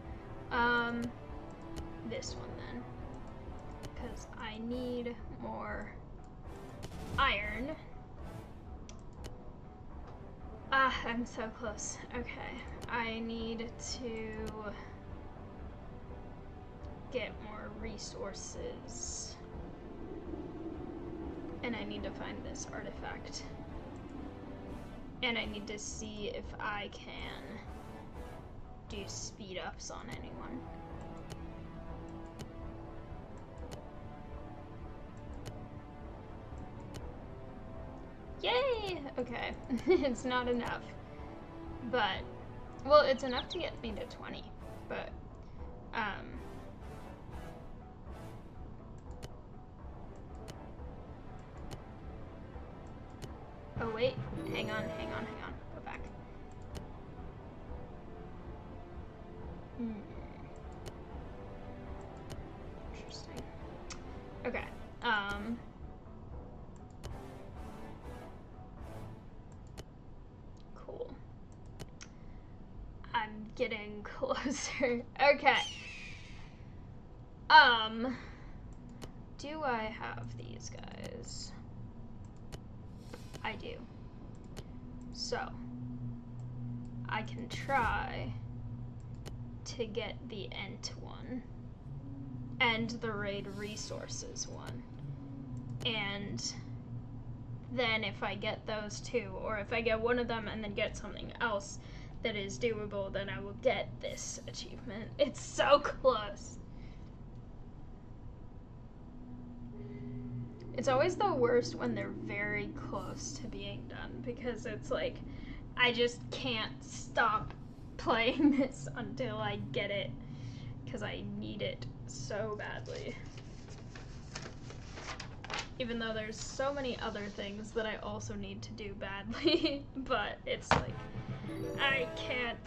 This one then. Because I need more iron. Ah, I'm so close. Okay. I need to get more resources. And I need to find this artifact. And I need to see if I can do speed ups on anyone. Yay! Okay. It's not enough. But, well, it's enough to get me to 20. But, oh wait, hang on. Go back. Interesting. Okay. Cool. I'm getting closer. Okay. Do I have these guys? I do. So, I can try to get the Ent one and the raid resources one. And then if I get those two, or if I get one of them and then get something else that is doable, then I will get this achievement. It's so close. It's always the worst when they're very close to being done, because it's like, I just can't stop playing this until I get it, because I need it so badly. Even though there's so many other things that I also need to do badly, but it's like, I can't,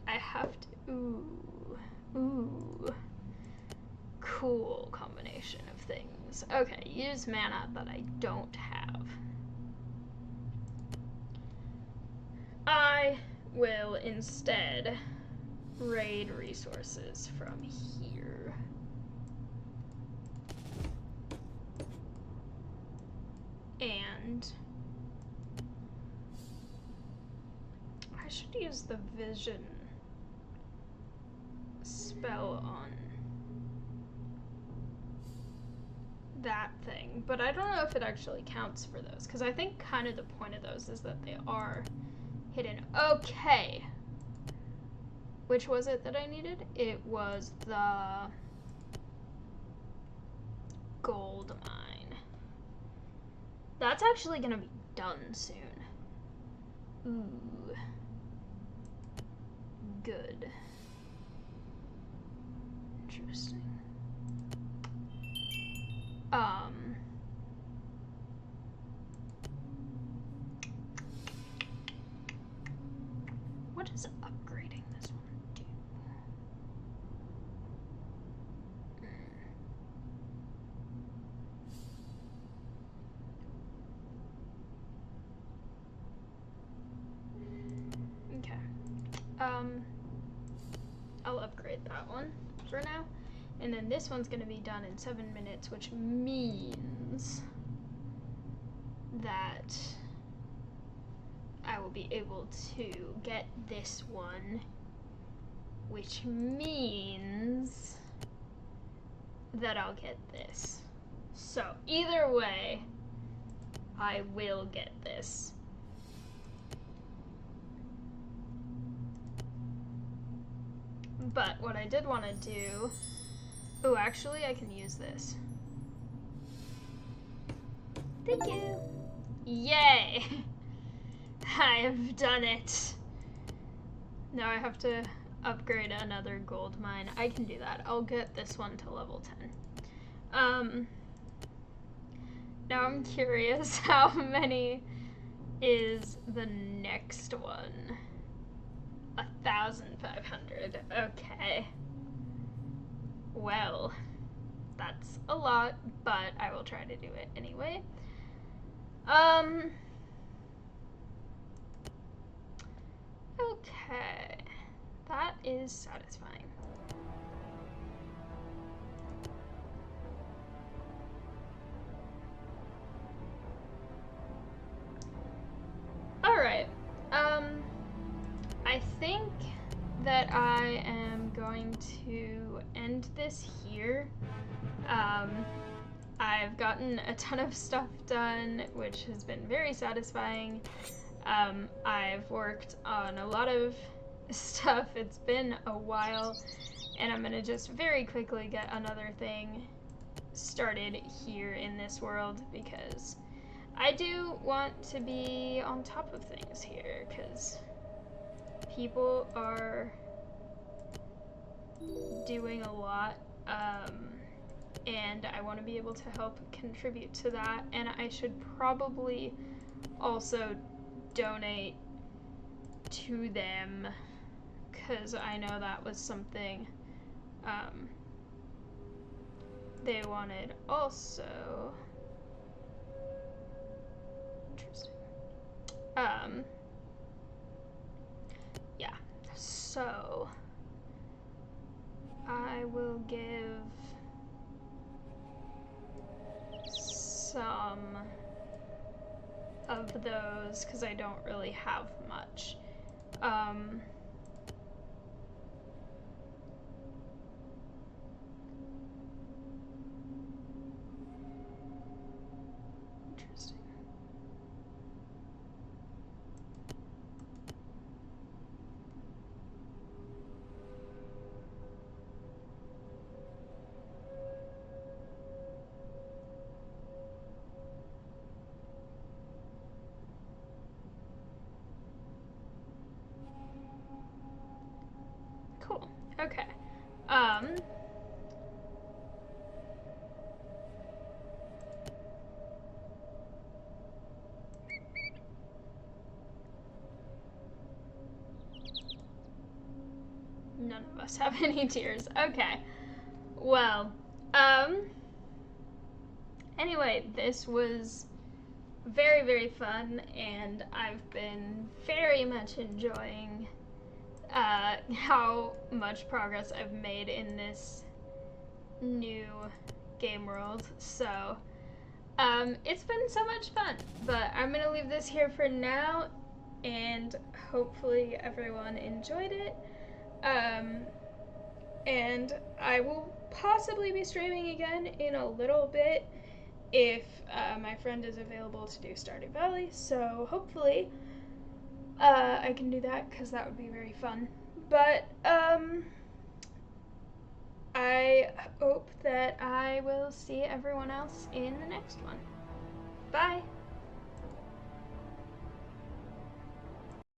I have to, ooh, cool combination of things. Okay, use mana that I don't have. will instead raid resources from here. And I should use the vision spell on that thing, but I don't know if it actually counts for those, because I think kind of the point of those is that they are hidden. Okay. Which was it that I needed? It was the gold mine. That's actually gonna be done soon. Ooh. Good. Interesting. What does upgrading this one do? Okay. I'll upgrade that one for now. And then this one's gonna be done in 7 minutes, which means that I will be able to get this one, which means that I'll get this. So either way, I will get this. But what I did want to do... Oh, actually, I can use this. Thank you! Yay! I have done it! Now I have to upgrade another gold mine. I can do that. I'll get this one to level 10. Now I'm curious how many is the next one? 1,500. Okay. Well, that's a lot, but I will try to do it anyway. Okay. That is satisfying. Alright. I think that I am going to end this here. I've gotten a ton of stuff done, which has been very satisfying. I've worked on a lot of stuff. It's been a while, and I'm gonna just very quickly get another thing started here in this world, because I do want to be on top of things here, because people are doing a lot, and I want to be able to help contribute to that, and I should probably also donate to them, because I know that was something they wanted also. Interesting. Yeah, so I will give some of those, because I don't really have much. Interesting. Cool. Okay. None of us have any tears. Okay. Well, anyway, this was very, very fun, and I've been very much enjoying how much progress I've made in this new game world. So, it's been so much fun, but I'm gonna leave this here for now, and hopefully everyone enjoyed it. And I will possibly be streaming again in a little bit if my friend is available to do Stardew Valley, so hopefully I can do that because that would be very fun. But I hope that I will see everyone else in the next one. Bye!